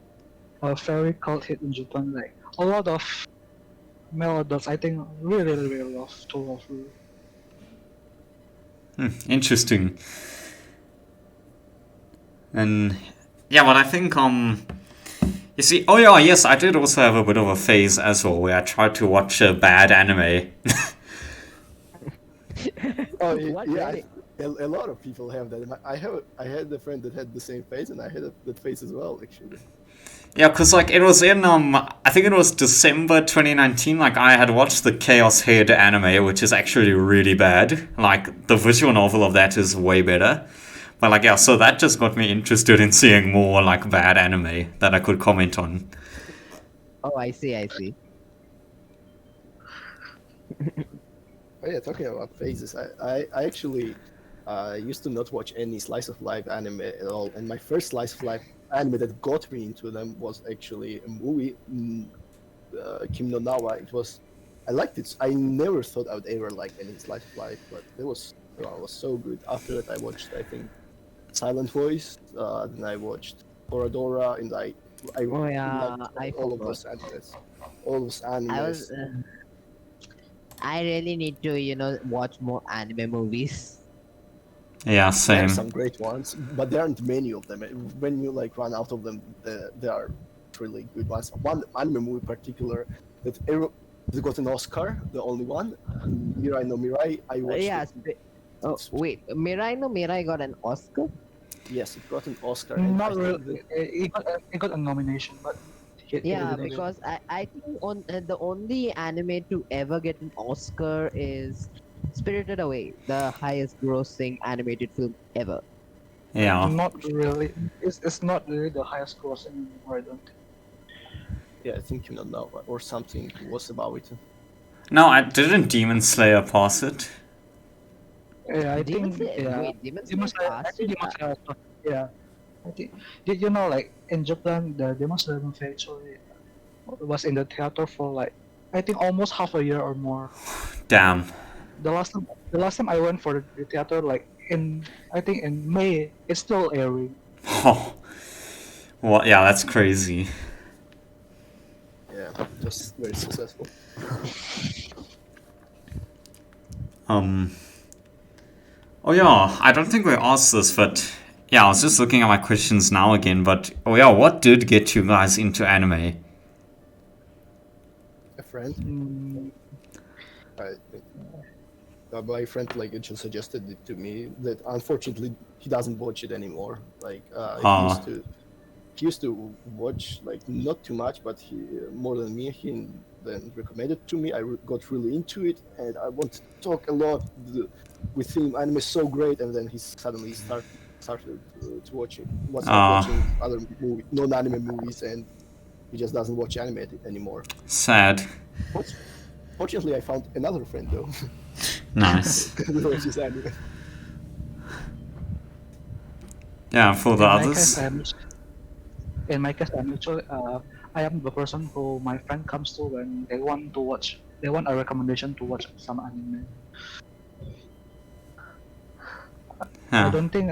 Speaker 4: a very cult hit in Japan. Like a lot of male adults, I think, really love Tofu.
Speaker 2: Interesting. And yeah, but I think you see, oh yeah, yes, I did also have a bit of a phase as well where I tried to watch a bad anime.
Speaker 3: Oh
Speaker 1: What,
Speaker 3: yeah,
Speaker 1: really?
Speaker 3: a lot of people have that. I had a friend that had the same face, and I had that face as well, actually.
Speaker 2: Yeah, because like it was in I think it was December 2019. Like I had watched the Chaos Head anime, which is actually really bad. Like the visual novel of that is way better. But like yeah, so that just got me interested in seeing more like bad anime that I could comment on.
Speaker 1: Oh, I see.
Speaker 3: Oh yeah, talking about phases, I actually used to not watch any slice of life anime at all, and my first slice of life anime that got me into them was actually a movie, Kim no Nawa. I liked it. I never thought I would ever like any slice of life, but it was so good. After that, I watched, I think, Silent Voice. Then I watched Toradora, and I
Speaker 1: Oh yeah,
Speaker 3: liked
Speaker 1: I
Speaker 3: all of
Speaker 1: forgot.
Speaker 3: those animes. All those animes.
Speaker 1: I was. I really need to watch more anime movies.
Speaker 2: Yeah,
Speaker 3: There are
Speaker 2: same.
Speaker 3: some great ones, but there aren't many of them. When you like run out of them, there are really good ones. One anime movie in particular that got an Oscar, the only one, Mirai no Mirai. I watched
Speaker 1: Yeah,
Speaker 3: it
Speaker 1: Oh wait, Mirai no Mirai got an Oscar.
Speaker 3: Yes, it got an Oscar, and I
Speaker 4: Not
Speaker 3: think
Speaker 4: really. He got a nomination, but he
Speaker 1: Yeah,
Speaker 4: didn't.
Speaker 1: because I think on the only anime to ever get an Oscar is Spirited Away, the highest grossing animated film ever.
Speaker 2: Yeah.
Speaker 4: Not really. It's not really the highest grossing anymore. I don't think.
Speaker 3: yeah, I think you know or something was about it.
Speaker 2: No, I didn't Demon Slayer pass it.
Speaker 4: Yeah, I
Speaker 1: Demon
Speaker 4: think
Speaker 1: Slayer,
Speaker 4: yeah.
Speaker 1: wait, Demon
Speaker 4: Demon
Speaker 1: Slayer
Speaker 4: Slayer. I
Speaker 1: passed
Speaker 4: think
Speaker 1: it?
Speaker 4: Demon Slayer. Yeah. I think. Did you know like in Japan the Demon Slayer movie actually was in the theater for like I think almost half a year or more.
Speaker 2: Damn.
Speaker 4: The last time I went for the theater like in I think in May it's still airing.
Speaker 2: Oh. Well, yeah, that's crazy.
Speaker 3: Yeah, just very successful.
Speaker 2: Um. Oh yeah, I don't think we asked this, but yeah, I was just looking at my questions now again. But oh yeah, what did get you guys into anime?
Speaker 3: A friend,
Speaker 4: Mm,
Speaker 3: I, my friend like just suggested it to me. That unfortunately he doesn't watch it anymore. Like
Speaker 2: Ah.
Speaker 3: he used to watch like not too much, but he more than me. He then recommended to me. Got really into it, and I wanted to talk a lot with him. Anime is so great, and then he suddenly started to watch it. Start
Speaker 2: Ah.
Speaker 3: watching other non-anime movies, and he just doesn't watch anime anymore.
Speaker 2: Sad.
Speaker 3: Fortunately, I found another friend though
Speaker 2: Nice.
Speaker 3: who watches anime.
Speaker 2: Yeah, for the
Speaker 4: in my case,
Speaker 2: others.
Speaker 4: I'm actually I am the person who my friend comes to when they want to watch. They want a recommendation to watch some anime. I
Speaker 2: Yeah.
Speaker 4: don't think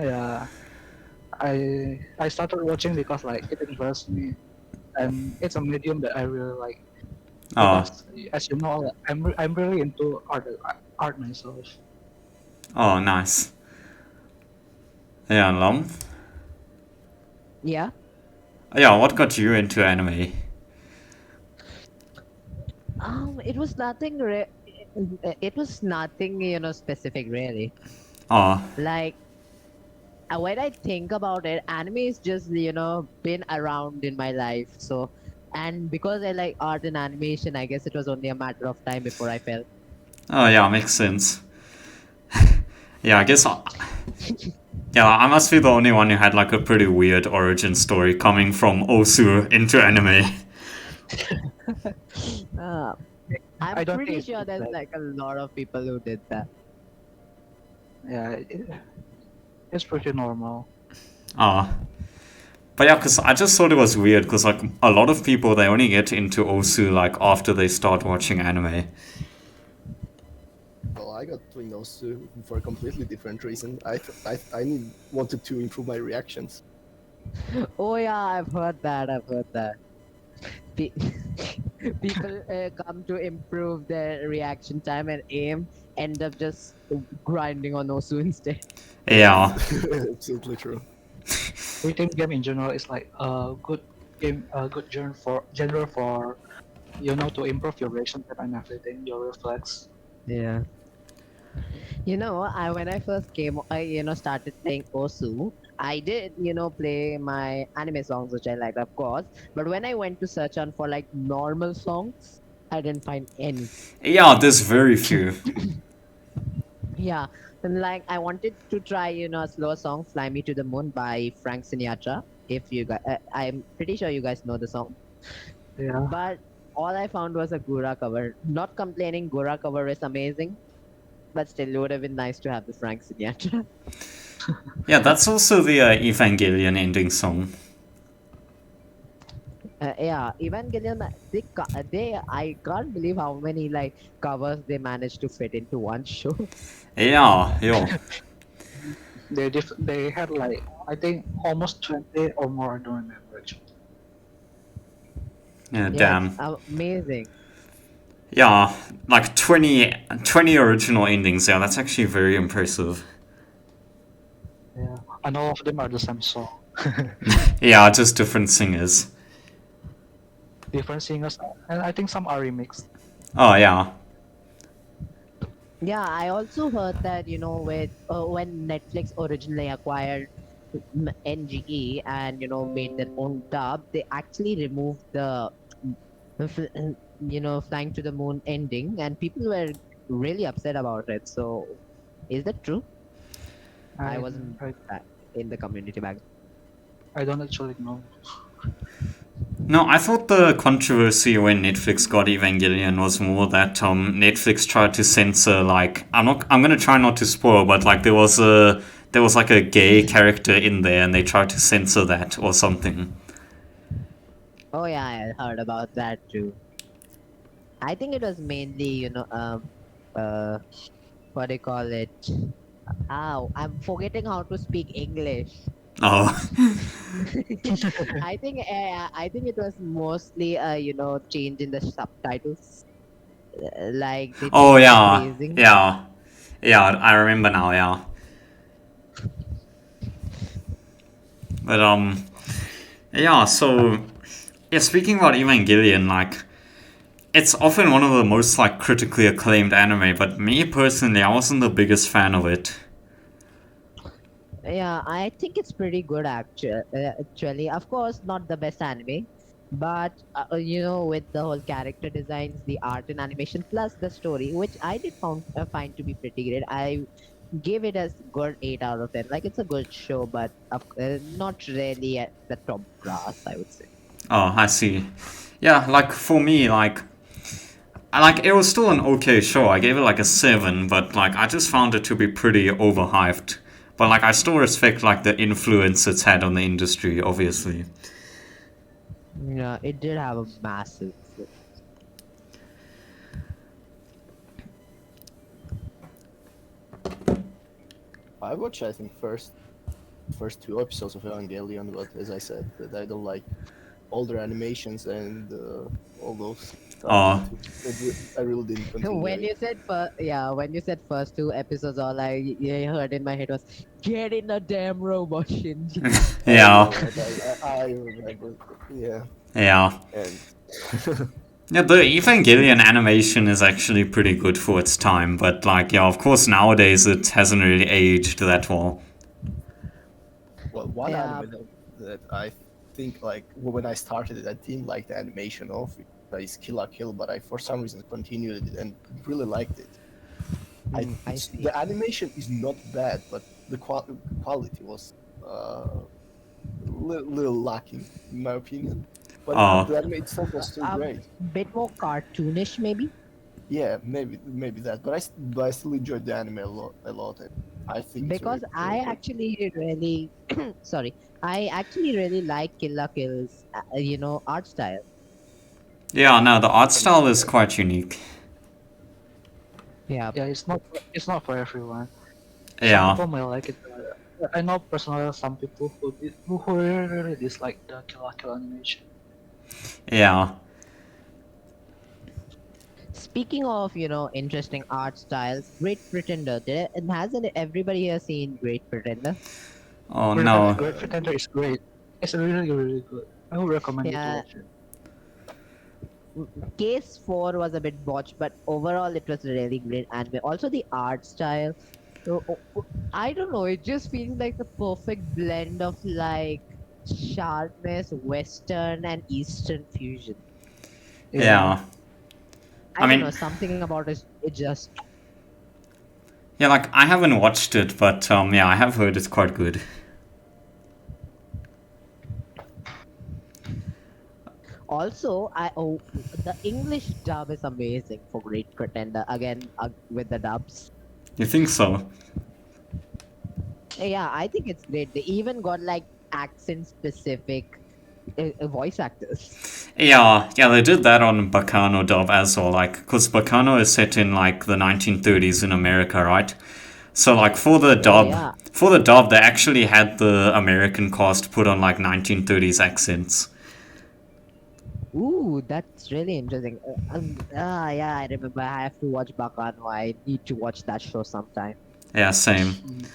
Speaker 4: I started watching because like it interests me, and it's a medium that I really like.
Speaker 2: Oh.
Speaker 4: Because as you know, like, I'm really into art myself.
Speaker 2: Oh, nice. Yeah, Lom.
Speaker 1: Yeah.
Speaker 2: Yeah, what got you into anime?
Speaker 1: It was nothing. It was nothing, specific really.
Speaker 2: Oh.
Speaker 1: Like when I think about it, anime is just been around in my life. So, and because I like art and animation, I guess it was only a matter of time before I fell.
Speaker 2: Oh yeah, makes sense. Yeah, I guess. Yeah, I must be the only one who had like a pretty weird origin story coming from Osu into anime.
Speaker 1: Uh, I'm
Speaker 4: I don't
Speaker 1: pretty
Speaker 4: think
Speaker 1: sure
Speaker 4: it's
Speaker 1: there's
Speaker 4: like
Speaker 1: like a lot of people who did that.
Speaker 4: yeah, it's pretty normal.
Speaker 2: Ah. But yeah, because I just thought it was weird because like a lot of people they only get into Osu like after they start watching anime.
Speaker 3: Well, I got between those two for a completely different reason. Wanted to improve my reactions.
Speaker 1: Oh yeah, I've heard that. I've heard that. Pe- People come to improve their reaction time and aim, end up just grinding on Osu instead.
Speaker 2: Yeah.
Speaker 3: Absolutely true.
Speaker 4: Rhythm game in general is like a good game, a good genre for to improve your reaction time and everything, your reflex.
Speaker 1: Yeah. When I first came, I started playing Osu. I did play my anime songs, which I liked, of course. But when I went to search on for like normal songs, I didn't find any.
Speaker 2: Yeah, there's very few.
Speaker 1: Yeah, and like I wanted to try a slower song, "Fly Me to the Moon" by Frank Sinatra. If you guys, I'm pretty sure you guys know the song.
Speaker 4: Yeah,
Speaker 1: But all I found was a Gura cover. Not complaining, Gura cover is amazing, but still, it would have been nice to have the Frank Sinatra.
Speaker 2: Yeah, that's also the Evangelion ending song.
Speaker 1: Yeah, Evangelion. I can't believe how many like covers they managed to fit into one show.
Speaker 2: Yeah, yo.
Speaker 4: they had like I think almost 20 or more. I don't remember actually.
Speaker 2: Yeah,
Speaker 1: Yeah, it's
Speaker 2: damn.
Speaker 1: amazing.
Speaker 2: Yeah, like 20 original endings. Yeah, that's actually very impressive.
Speaker 4: Yeah, and all of them are the same song.
Speaker 2: Yeah, just different singers.
Speaker 4: Different singers, and I think some are remixed.
Speaker 2: Oh, yeah.
Speaker 1: Yeah, I also heard that with when Netflix originally acquired NGE and made their own dub, they actually removed the flying to the moon ending, and people were really upset about it. So, is that true? I
Speaker 4: I
Speaker 1: wasn't
Speaker 4: I,
Speaker 1: uh, in the community back.
Speaker 4: I don't actually know.
Speaker 2: No, I thought the controversy when Netflix got Evangelion was more that Netflix tried to censor like I'm gonna try not to spoil, but like there was like a gay character in there and they tried to censor that or something.
Speaker 1: Oh yeah, I heard about that too. I think it was mainly uh what do you call it? Oh, I'm forgetting how to speak English.
Speaker 2: Oh,
Speaker 1: I think it was mostly change in the subtitles. Like they
Speaker 2: oh
Speaker 1: changed the
Speaker 2: yeah,
Speaker 1: phrasing.
Speaker 2: yeah, yeah. I remember now. Yeah, but yeah. So yeah, speaking about Evangelion, like it's often one of the most like critically acclaimed anime, but me personally, I wasn't the biggest fan of it.
Speaker 1: Yeah, I think it's pretty good actually. Of course, not the best anime, but with the whole character designs, the art and animation, plus the story, which I did find to be pretty great. I gave it a good 8 out of 10. Like it's a good show, but not really at the top brass, I would say.
Speaker 2: Oh, I see. Yeah, like for me, like it was still an okay show. I gave it like a 7, but like I just found it to be pretty overhyped. But like I still respect like the influence it's had on the industry, obviously.
Speaker 1: Yeah, it did have a massive.
Speaker 3: I watched, I think, first two episodes of Evangelion, but as I said, that I don't like older animations and all those stuff.
Speaker 2: Oh,
Speaker 3: I really didn't continue
Speaker 1: When
Speaker 3: it.
Speaker 1: you said when you said first 2 episodes, all I heard in my head was get in a damn robot, Shinji.
Speaker 3: Oh
Speaker 2: yeah,
Speaker 3: yeah, right. I remember. Yeah,
Speaker 2: yeah.
Speaker 3: and
Speaker 2: Yeah, the Evangelion animation is actually pretty good for its time, but like, yeah, of course, nowadays it hasn't really aged that well.
Speaker 3: well, one
Speaker 1: Yeah,
Speaker 3: anime that I think like when I started it, I didn't like the animation of it. Is Kill la Kill, but I for some reason continued it and really liked it.
Speaker 1: I
Speaker 3: It's
Speaker 1: see.
Speaker 3: the animation is not bad, but the quality was little lacking in my opinion. But
Speaker 2: Oh,
Speaker 3: the anime itself was still
Speaker 1: A
Speaker 3: great.
Speaker 1: bit more cartoonish, maybe.
Speaker 3: Yeah, maybe that, but I still enjoyed the anime a lot, and I think it's
Speaker 1: Because
Speaker 3: very
Speaker 1: I
Speaker 3: good.
Speaker 1: actually really, sorry, I actually really like Killa Kill's, art style.
Speaker 2: yeah, no, the art
Speaker 3: And
Speaker 2: style is quite unique.
Speaker 1: Yeah,
Speaker 4: Yeah, it's not for everyone. Some
Speaker 2: Yeah,
Speaker 4: people might like it. I know personally some people who really dislike the Kill la Kill animation.
Speaker 2: yeah.
Speaker 1: speaking of, interesting art styles, Great Pretender. Hasn't everybody here seen Great Pretender?
Speaker 2: Oh
Speaker 4: Great,
Speaker 2: no.
Speaker 4: Great Pretender is great. It's really good. I would recommend you to
Speaker 1: Yeah,
Speaker 4: watch it.
Speaker 1: Case 4 was a bit botched, but overall it was really great anime. Also, the art style. I don't know, it just feels like the perfect blend of like sharpness, Western, and Eastern fusion.
Speaker 4: Yeah.
Speaker 2: Yeah. I
Speaker 1: I don't know,
Speaker 2: mean,
Speaker 1: something about it just.
Speaker 2: yeah, like I haven't watched it, but yeah, I have heard it's quite good.
Speaker 1: Also, the English dub is amazing for Great Pretender. Again, with the dubs.
Speaker 2: You think so?
Speaker 1: Yeah, I think it's great. They even got like accent specific voice actors.
Speaker 2: Yeah, yeah, they did that on Bacano dub as well, like, because Bacano is set in like the 1930s in America, right? So like
Speaker 1: Oh yeah.
Speaker 2: for the dub, they actually had the American cast put on like 1930s accents.
Speaker 1: Ooh, that's really interesting. Yeah, I remember. I have to watch Bakano. I need to watch that show sometime.
Speaker 2: Yeah, same.
Speaker 4: Mm.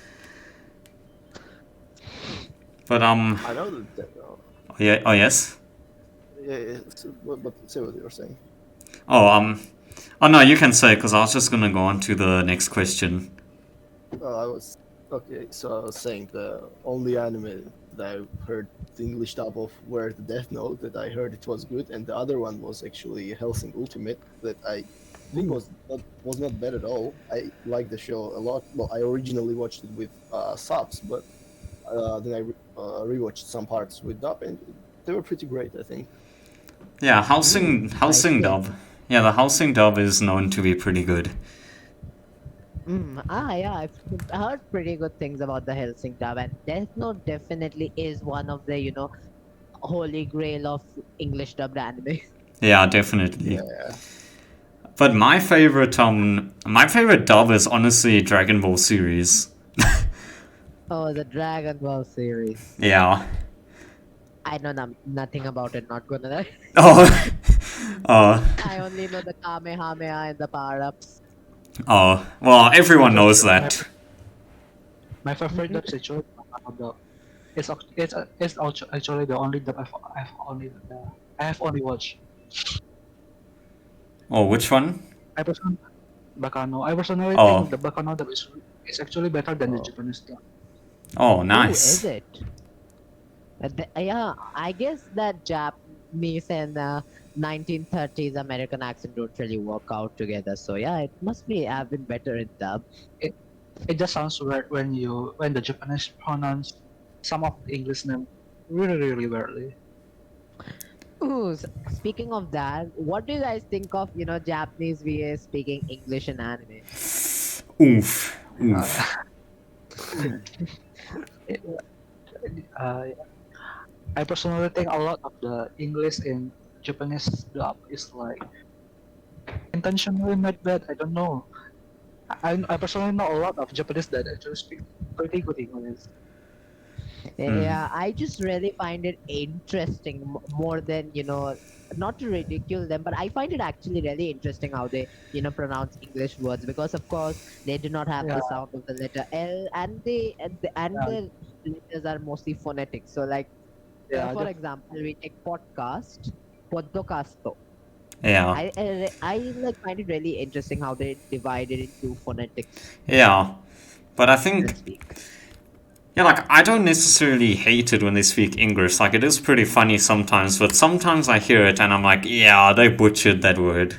Speaker 2: But
Speaker 3: I know that.
Speaker 2: yeah, oh yes.
Speaker 3: Yeah, yeah, but say what you were saying.
Speaker 2: Oh Oh no, you can say because I was just gonna go on to the next question.
Speaker 3: I was okay. So I was saying the only anime that I heard the English dub of were the Death Note that I heard it was good, and the other one was actually Hellsing Ultimate that I think was not bad at all. I liked the show a lot. Well, I originally watched it with subs, but then I rewatched some parts with dub, and they were pretty great. I think.
Speaker 2: Yeah,
Speaker 1: I
Speaker 2: Helsing
Speaker 1: think.
Speaker 2: dub. Yeah, the Helsing dub is known to be pretty good.
Speaker 1: Yeah, I've heard pretty good things about the Helsing dub, and Death Note definitely is one of the holy grail of English dubbed anime.
Speaker 2: Yeah, definitely.
Speaker 3: Yeah.
Speaker 2: But my favorite dub is honestly Dragon Ball series.
Speaker 1: Oh, the Dragon Ball series.
Speaker 2: Yeah.
Speaker 1: I know nothing about it. Not gonna lie.
Speaker 2: Oh.
Speaker 1: I only know the Kamehameha and the power ups.
Speaker 2: Well, everyone
Speaker 4: My
Speaker 2: knows
Speaker 4: favorite,
Speaker 2: that.
Speaker 4: my favorite dub is actually Bakano dub. It's actually the only dub I have only watched.
Speaker 2: Oh, which one?
Speaker 4: I person Bakano. I personally
Speaker 2: Oh.
Speaker 4: think the Bakano dub is actually better than the Japanese dub.
Speaker 2: Oh,
Speaker 1: Oh,
Speaker 2: nice.
Speaker 1: is it? Yeah, I guess that Japanese and 1930s American accent don't really work out together. So yeah, it must be have been better in dub.
Speaker 4: It just sounds weird when the Japanese pronounce some of the English name really weirdly.
Speaker 1: Ooh, speaking of that, what do you guys think of Japanese VA speaking English in anime?
Speaker 2: Oof.
Speaker 4: Uh, it- I personally think a lot of the English in Japanese dub is like intentionally made bad. I don't know. I personally know a lot of Japanese that actually speak pretty good English.
Speaker 1: Yeah, I just really find it interesting more than not to ridicule them, but I find it actually really interesting how they pronounce English words because of course they do not have
Speaker 4: Yeah,
Speaker 1: the sound of the letter L, and
Speaker 4: yeah,
Speaker 1: the letters are mostly phonetic. So like
Speaker 4: yeah.
Speaker 1: for example, we take podcast, podcasto.
Speaker 2: Yeah.
Speaker 1: I like find it really interesting how they divide it into phonetics
Speaker 2: Yeah. But I
Speaker 1: and
Speaker 2: think,
Speaker 1: speak.
Speaker 2: yeah, like, I don't necessarily hate it when they speak English. Like, it is pretty funny sometimes, but sometimes I hear it and I'm like, yeah, they butchered that word.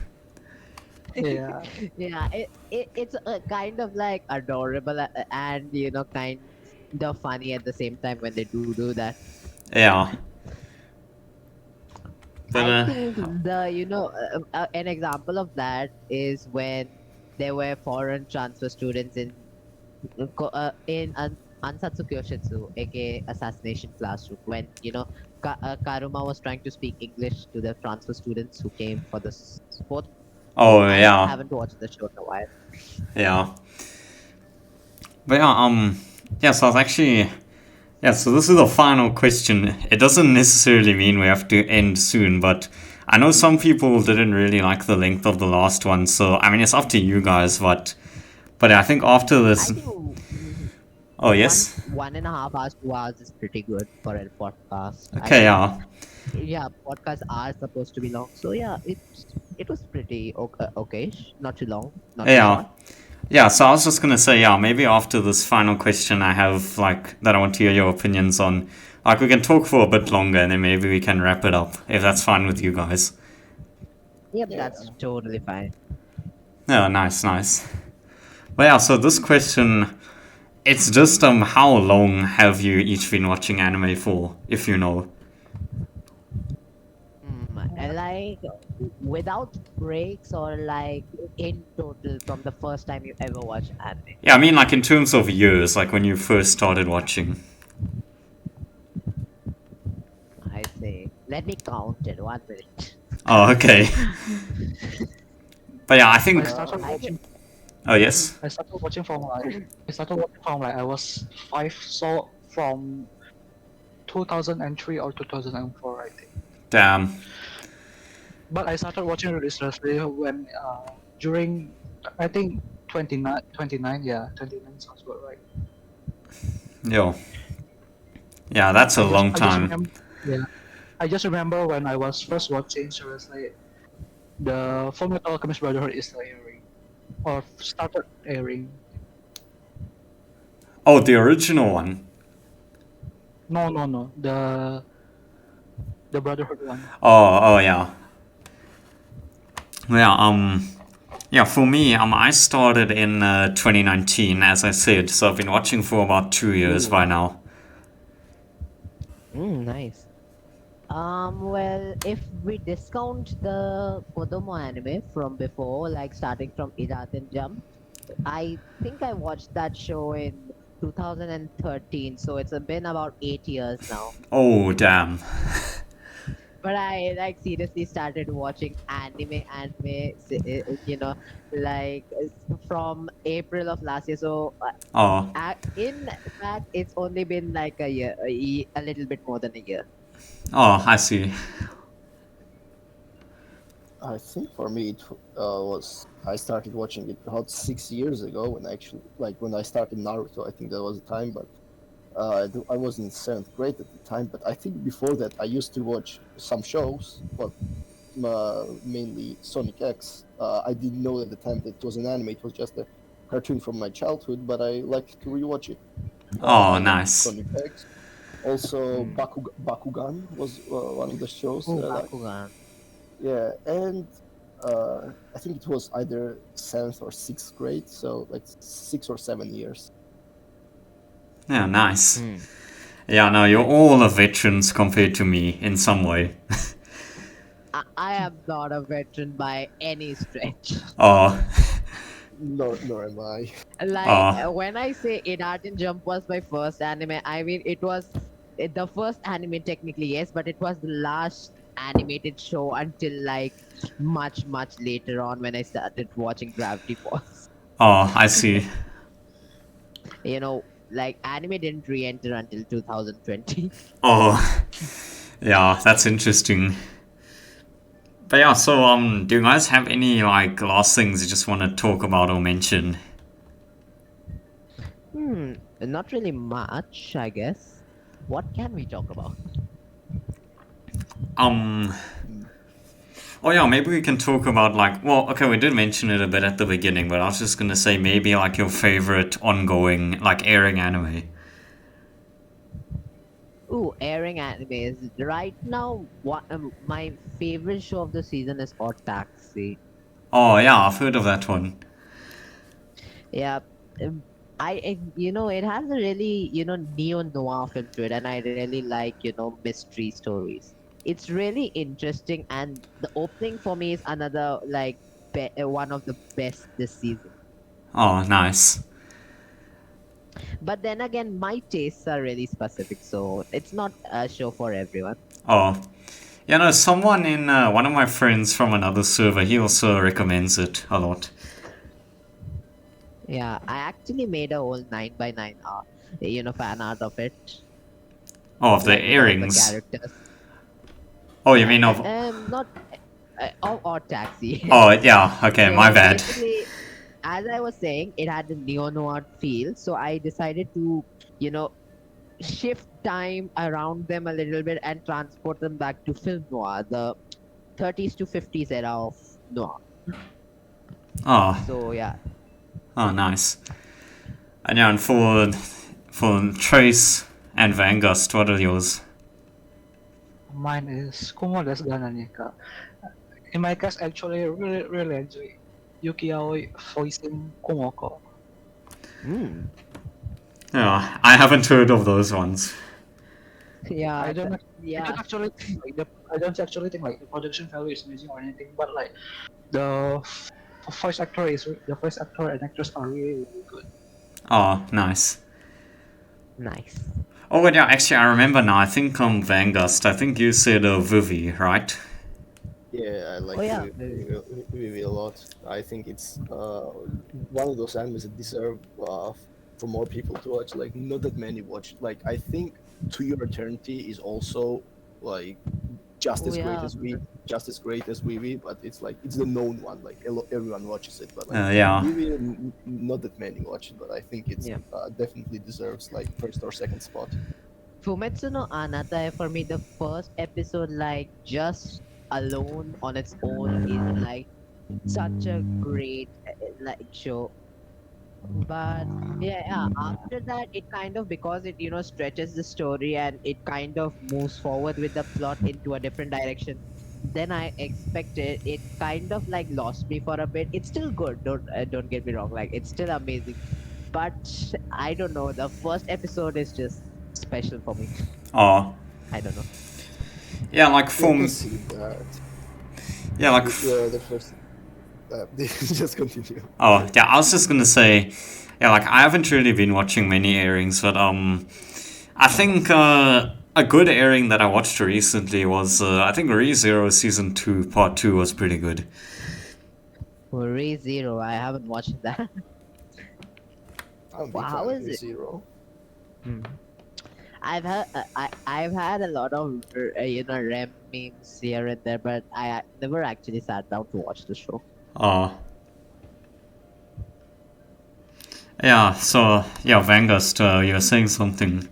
Speaker 4: Yeah,
Speaker 1: Yeah, it's kind of like adorable and kind of funny at the same time when they do that.
Speaker 2: Yeah. But,
Speaker 1: I think the an example of that is when there were foreign transfer students in Ansatsu Kyoshitsu, aka Assassination Classroom, when Karuma was trying to speak English to the transfer students who came for the sport.
Speaker 2: oh,
Speaker 1: I
Speaker 2: yeah.
Speaker 1: haven't watched the show in a while.
Speaker 2: Yeah. But yeah, so I was actually, yeah, so this is the final question. It doesn't necessarily mean we have to end soon, but I know some people didn't really like the length of the last one, so I mean, it's up to you guys, but I think after
Speaker 1: I
Speaker 2: this,
Speaker 1: think
Speaker 2: oh, yes?
Speaker 1: 1.5 hours, 2 hours is pretty good for a podcast. I
Speaker 2: Okay,
Speaker 1: think
Speaker 2: yeah.
Speaker 1: yeah, podcasts are supposed to be long, so yeah, it was pretty okay, not too long, not too
Speaker 2: Yeah.
Speaker 1: short.
Speaker 2: Yeah, so I was just gonna say, yeah, maybe after this final question I have, like, that I want to hear your opinions on, like, we can talk for a bit longer and then maybe we can wrap it up, if that's fine with you guys.
Speaker 1: Yep,
Speaker 3: Yeah.
Speaker 1: that's totally fine.
Speaker 2: Yeah, nice. Well, yeah, so this question, it's just, how long have you each been watching anime for, if you know?
Speaker 1: Like without breaks or like in total from the first time you ever watched anime.
Speaker 2: Yeah, I mean, like, in terms of years, like, when you first started watching.
Speaker 1: I say, let me count it. 1 minute.
Speaker 2: Oh, okay. But yeah, I think,
Speaker 4: I started
Speaker 1: I
Speaker 4: watching.
Speaker 2: oh, yes?
Speaker 4: I started watching from like I was 5, so from 2003 or 2004, I think.
Speaker 2: Damn.
Speaker 4: But I started watching religiously when during I think 29, yeah, 29 sounds about right.
Speaker 2: Yo. Yeah, that's a long
Speaker 4: I just
Speaker 2: time.
Speaker 4: remember, yeah, I just remember when I was first watching seriously. The Full Metal Alchemist Brotherhood is still airing, or started airing.
Speaker 2: Oh, the original one.
Speaker 4: No, no, no. The Brotherhood one.
Speaker 2: Oh, yeah. Yeah, yeah, for me, I started in 2019, as I said, so I've been watching for about 2 years by now.
Speaker 1: Nice. Well, if we discount the Kodomo anime from before, like starting from Iraten Jump, I think I watched that show in 2013, so it's been about 8 years now.
Speaker 2: Oh, damn.
Speaker 1: But I like seriously started watching from April of last year. So
Speaker 2: Oh,
Speaker 1: in fact, it's only been like a year, a little bit more than a year.
Speaker 2: oh, I see.
Speaker 3: I think for me it was I started watching it about 6 years ago when actually like when I started Naruto. I think that was the time, but I was in seventh grade at the time. But I think before that I used to watch some shows, but mainly Sonic X. I didn't know at the time that it was an anime. It was just a cartoon from my childhood, but I liked to rewatch it.
Speaker 2: Oh,
Speaker 3: I liked
Speaker 2: nice.
Speaker 3: Sonic X. Also,
Speaker 1: Hmm.
Speaker 3: Bakugan was one of the shows
Speaker 1: Oh,
Speaker 3: that I liked.
Speaker 1: Bakugan.
Speaker 3: Yeah, and I think it was either seventh or sixth grade, so like 6 or 7 years.
Speaker 2: Yeah, nice.
Speaker 1: Hmm.
Speaker 2: Yeah, no, you're all a veterans compared to me in some way.
Speaker 1: I am not a veteran by any stretch.
Speaker 2: Oh,
Speaker 3: Nor am I.
Speaker 1: Like
Speaker 2: oh,
Speaker 1: when I say Inartin Jump was my first anime, I mean it was the first anime technically, yes, but it was the last animated show until like much later on when I started watching Gravity Falls.
Speaker 2: oh, I see.
Speaker 1: Like anime didn't re-enter until 2020.
Speaker 2: Oh, yeah, that's interesting. But yeah, so do you guys have any like last things you just want to talk about or mention?
Speaker 1: Not really much, I guess. What can we talk about?
Speaker 2: Um,
Speaker 3: Mm.
Speaker 2: oh yeah, maybe we can talk about like, well, okay, we did mention it a bit at the beginning, but I was just gonna say maybe like your favorite ongoing like airing anime.
Speaker 1: Ooh, airing animes. Right now, my favorite show of the season is Odd Taxi.
Speaker 2: Oh yeah, I've heard of that one.
Speaker 1: Yeah, um, it has a really, neo noir feel to it, and I really like, mystery stories. It's really interesting, and the opening for me is another like one of the best this season.
Speaker 2: Oh, nice.
Speaker 1: But then again, my tastes are really specific, so it's not a show for everyone.
Speaker 2: Oh, yeah, no, someone in one of my friends from another server, he also recommends it a lot.
Speaker 1: Yeah, I actually made a whole 9 by 9 fan art of it,
Speaker 2: Oh, of the
Speaker 1: like with all the
Speaker 2: earrings.
Speaker 1: characters.
Speaker 2: Oh, you mean of?
Speaker 1: Not or taxi.
Speaker 2: Oh, yeah. Okay, my
Speaker 1: So
Speaker 2: bad.
Speaker 1: basically, as I was saying, it had the neo noir feel. So I decided to, you know, shift time around them a little bit and transport them back to film noir, the 30s to 50s era of noir.
Speaker 2: Oh,
Speaker 1: So yeah,
Speaker 2: oh, nice. And yeah, and for Trace and Vangust, what are yours?
Speaker 4: Mine is Kumo desu ga nani ka. In my case, actually, really enjoy Yuki Aoi voicing Kumoko.
Speaker 1: mm.
Speaker 2: Yeah, I haven't heard of those ones.
Speaker 1: Yeah,
Speaker 4: I don't,
Speaker 1: yeah.
Speaker 4: I don't actually think like the production value is amazing or anything, but like the the voice actor and actress are really good.
Speaker 2: Oh, nice.
Speaker 1: Nice.
Speaker 2: Oh, wait, yeah, actually, I remember now. I think Vangust, I think you said Vivi, right?
Speaker 3: Yeah, I
Speaker 1: Oh
Speaker 3: like
Speaker 1: yeah.
Speaker 3: Vivi a lot. I think it's one of those animes that deserve for more people to watch. Like, not that many watch. Like, I think To Your Eternity is also like just
Speaker 1: Oh
Speaker 3: as great
Speaker 1: yeah.
Speaker 3: as just as great as Vivi, but it's like it's the known one. Like everyone watches it, but like
Speaker 2: Yeah.
Speaker 3: Vivi, not that many watch it. But I think it's
Speaker 1: Yeah.
Speaker 3: definitely deserves like first or second spot.
Speaker 1: Fumetsu no Anata for me the first episode like just alone on its own is like such a great like show. But yeah, after that it kind of, because it stretches the story and it kind of moves forward with the plot into a different direction than I expected. It kind of like lost me for a bit. It's still good, don't get me wrong, like it's still amazing, but I don't know, the first episode is just special for me.
Speaker 2: Oh,
Speaker 1: I don't know.
Speaker 2: yeah, like
Speaker 3: Yeah, I can
Speaker 2: from
Speaker 3: see that.
Speaker 2: yeah, like
Speaker 3: The first. Just continue.
Speaker 2: oh yeah, I was just gonna say, yeah, like I haven't really been watching many airings, but I think a good airing that I watched recently was I think ReZero season 2 part 2 was pretty good.
Speaker 1: Re Zero, I haven't watched that.
Speaker 3: I'm a big
Speaker 1: Wow,
Speaker 3: fan
Speaker 1: how
Speaker 3: of
Speaker 1: is it?
Speaker 3: Zero.
Speaker 1: Hmm. I've had a lot of REM memes here and there, but I never actually sat down to watch the show.
Speaker 2: Oh, yeah, so yeah, Vangast, you were saying something.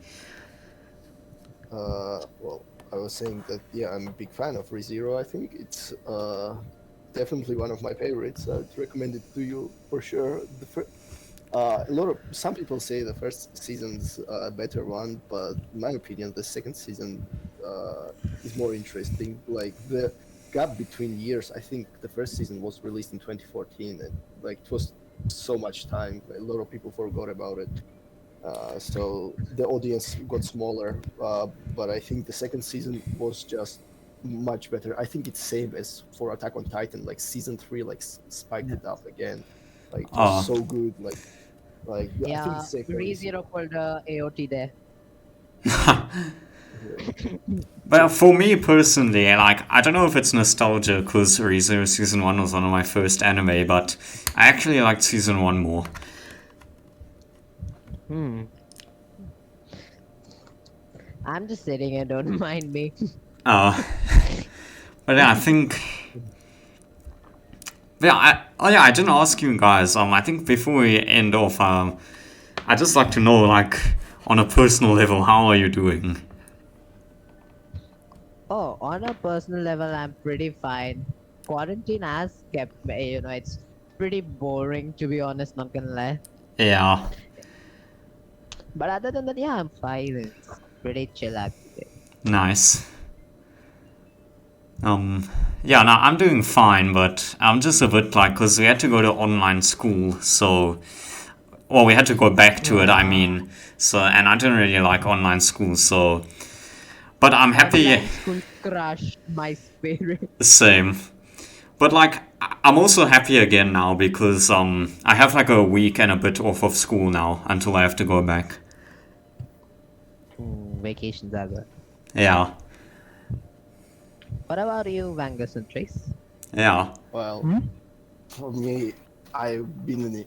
Speaker 3: Well, I was saying that yeah, I'm a big fan of ReZero. I think it's definitely one of my favorites. I'd recommend it to you for sure. Some people say the first season's a better one, but in my opinion, the second season is more interesting. Like the gap between years, I think the first season was released in 2014, and like it was so much time. A lot of people forgot about it. So the audience got smaller, but I think the second season was just much better. I think it's same as for Attack on Titan. Like season 3, like spiked it up again. Like it was
Speaker 2: Oh,
Speaker 3: so good. Yeah, I think
Speaker 1: Yeah,
Speaker 3: it's safe for
Speaker 1: Re
Speaker 3: ReZero.
Speaker 1: Zero pulled AOT there.
Speaker 2: but for me personally, like I don't know if it's nostalgia because ReZero season 1 was one of my first anime, but I actually liked season 1 more.
Speaker 1: Hmm. I'm just sitting here, don't mind me.
Speaker 2: Uh, but yeah, I think yeah, I didn't ask you guys. I think before we end off, I just like to know, like, on a personal level, how are you doing?
Speaker 1: Oh, on a personal level, I'm pretty fine. Quarantine has kept me, it's pretty boring to be honest, not gonna lie.
Speaker 2: Yeah,
Speaker 1: But other than that, yeah, I'm fine. It's pretty chill actually.
Speaker 2: nice. Um, yeah, no, I'm doing fine, but I'm just a bit like, because we had to go to online school, so, well, we had to go back to it, I mean, so, and I didn't really like online school, so, but I'm happy,
Speaker 1: Online school crushed my spirit.
Speaker 2: same. But like, I'm also happy again now because I have like a week and a bit off of school now until I have to go back.
Speaker 1: Vacations are good.
Speaker 2: Yeah,
Speaker 1: What about you, Vangus and Trace?
Speaker 2: yeah,
Speaker 3: Well, for me, I've been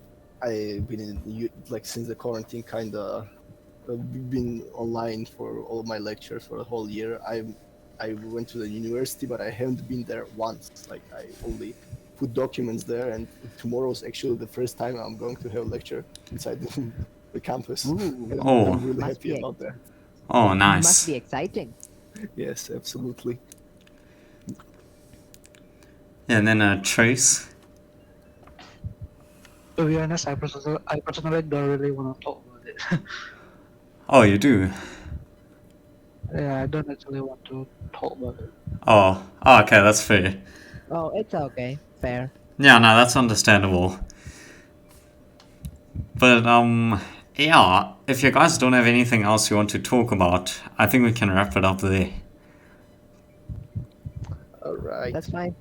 Speaker 3: like since the quarantine kind of been online for all my lectures for a whole year. I went to the university, but I haven't been there once. Like I only put documents there, and tomorrow's actually the first time I'm going to have a lecture inside the campus. And
Speaker 2: Oh.
Speaker 3: I'm really
Speaker 1: Must
Speaker 3: happy
Speaker 1: be
Speaker 3: about that.
Speaker 2: oh,
Speaker 1: Must
Speaker 2: nice.
Speaker 1: be exciting.
Speaker 3: Yes, absolutely.
Speaker 2: Yeah, and then Trace.
Speaker 4: To be honest, I personally don't really want to talk about it.
Speaker 2: Oh, you do?
Speaker 4: Yeah, I don't actually want to talk about it.
Speaker 2: Oh, oh, okay, that's fair.
Speaker 1: Oh, it's okay. Fair.
Speaker 2: Yeah, no, that's understandable. But yeah, if you guys don't have anything else you want to talk about, I think we can wrap it up there.
Speaker 3: All right.
Speaker 1: That's fine.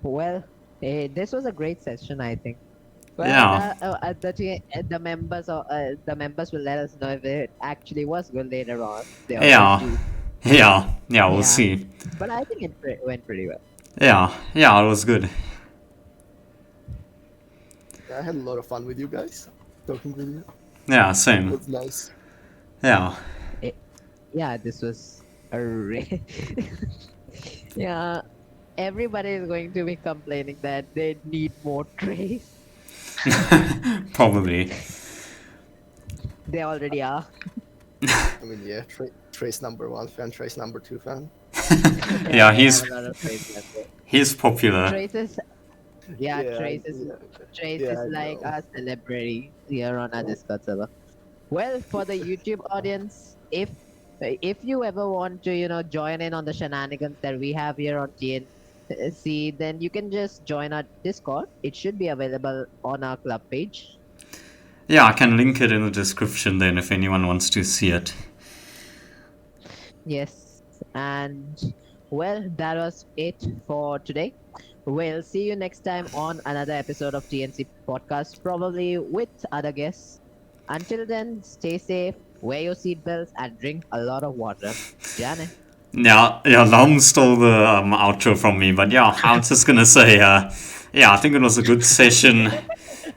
Speaker 1: Well, this was a great session, I think. Well,
Speaker 2: Yeah.
Speaker 1: the members will let us know if it actually was good later on. They always
Speaker 2: Yeah.
Speaker 1: do.
Speaker 2: Yeah, we'll
Speaker 1: Yeah.
Speaker 2: see.
Speaker 1: But I think it went pretty well.
Speaker 2: Yeah, it was good.
Speaker 3: I had a lot of fun with you guys. Talking with you.
Speaker 2: Yeah,
Speaker 3: It
Speaker 2: same.
Speaker 3: was nice.
Speaker 2: Yeah.
Speaker 1: Yeah, this was a yeah. Everybody is going to be complaining that they need more trays.
Speaker 2: Probably.
Speaker 1: They already are.
Speaker 3: I mean, yeah, Trace number 1 fan, Trace number 2 fan.
Speaker 2: Yeah,
Speaker 1: they have a lot of fans.
Speaker 2: he's popular.
Speaker 1: Trace is, yeah,
Speaker 3: Yeah,
Speaker 1: Trace
Speaker 3: yeah,
Speaker 1: is
Speaker 3: I
Speaker 1: like
Speaker 3: know.
Speaker 1: a celebrity here on our Discord server. Well, for the YouTube audience, if you ever want to, join in on the shenanigans that we have here on TNC, then you can just join our Discord. It should be available on our club page.
Speaker 2: Yeah, I can link it in the description then if anyone wants to see it.
Speaker 1: Yes, and well, that was it for today. We'll see you next time on another episode of TNC Podcast, probably with other guests. Until then, stay safe, wear your seatbelts, and drink a lot of water. Jane.
Speaker 2: Yeah, Lam stole the outro from me, but yeah, I was just gonna say, yeah, I think it was a good session.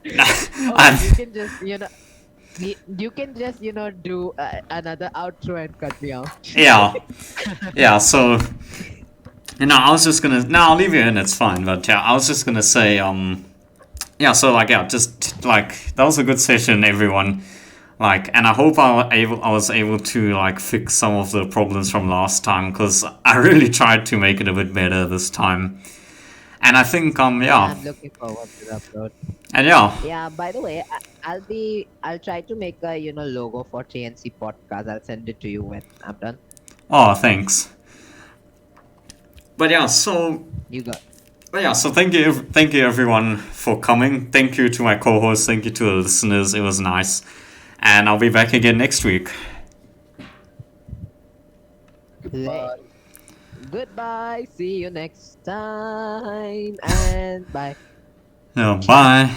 Speaker 1: Oh,
Speaker 2: And
Speaker 1: you can just, you can just, do another outro and cut me out.
Speaker 2: yeah, so I was just gonna. No, I'll leave you in. It's fine. But yeah, I was just gonna say, yeah. So like, yeah, just like that was a good session, everyone. Like, and I hope I was able to like fix some of the problems from last time because I really tried to make it a bit better this time. And I think
Speaker 1: Yeah,
Speaker 2: yeah,
Speaker 1: I'm looking forward to the upload.
Speaker 2: and yeah,
Speaker 1: Yeah, by the way, I'll try to make a, logo for TNC podcast. I'll send it to you when I'm done.
Speaker 2: oh thanks. But yeah, so
Speaker 1: You got.
Speaker 2: But yeah, so thank you everyone for coming. Thank you to my co-host. Thank you to the listeners. It was nice, and I'll be back again next week.
Speaker 3: Goodbye.
Speaker 1: Goodbye. See you next time. And bye.
Speaker 2: Yeah, bye.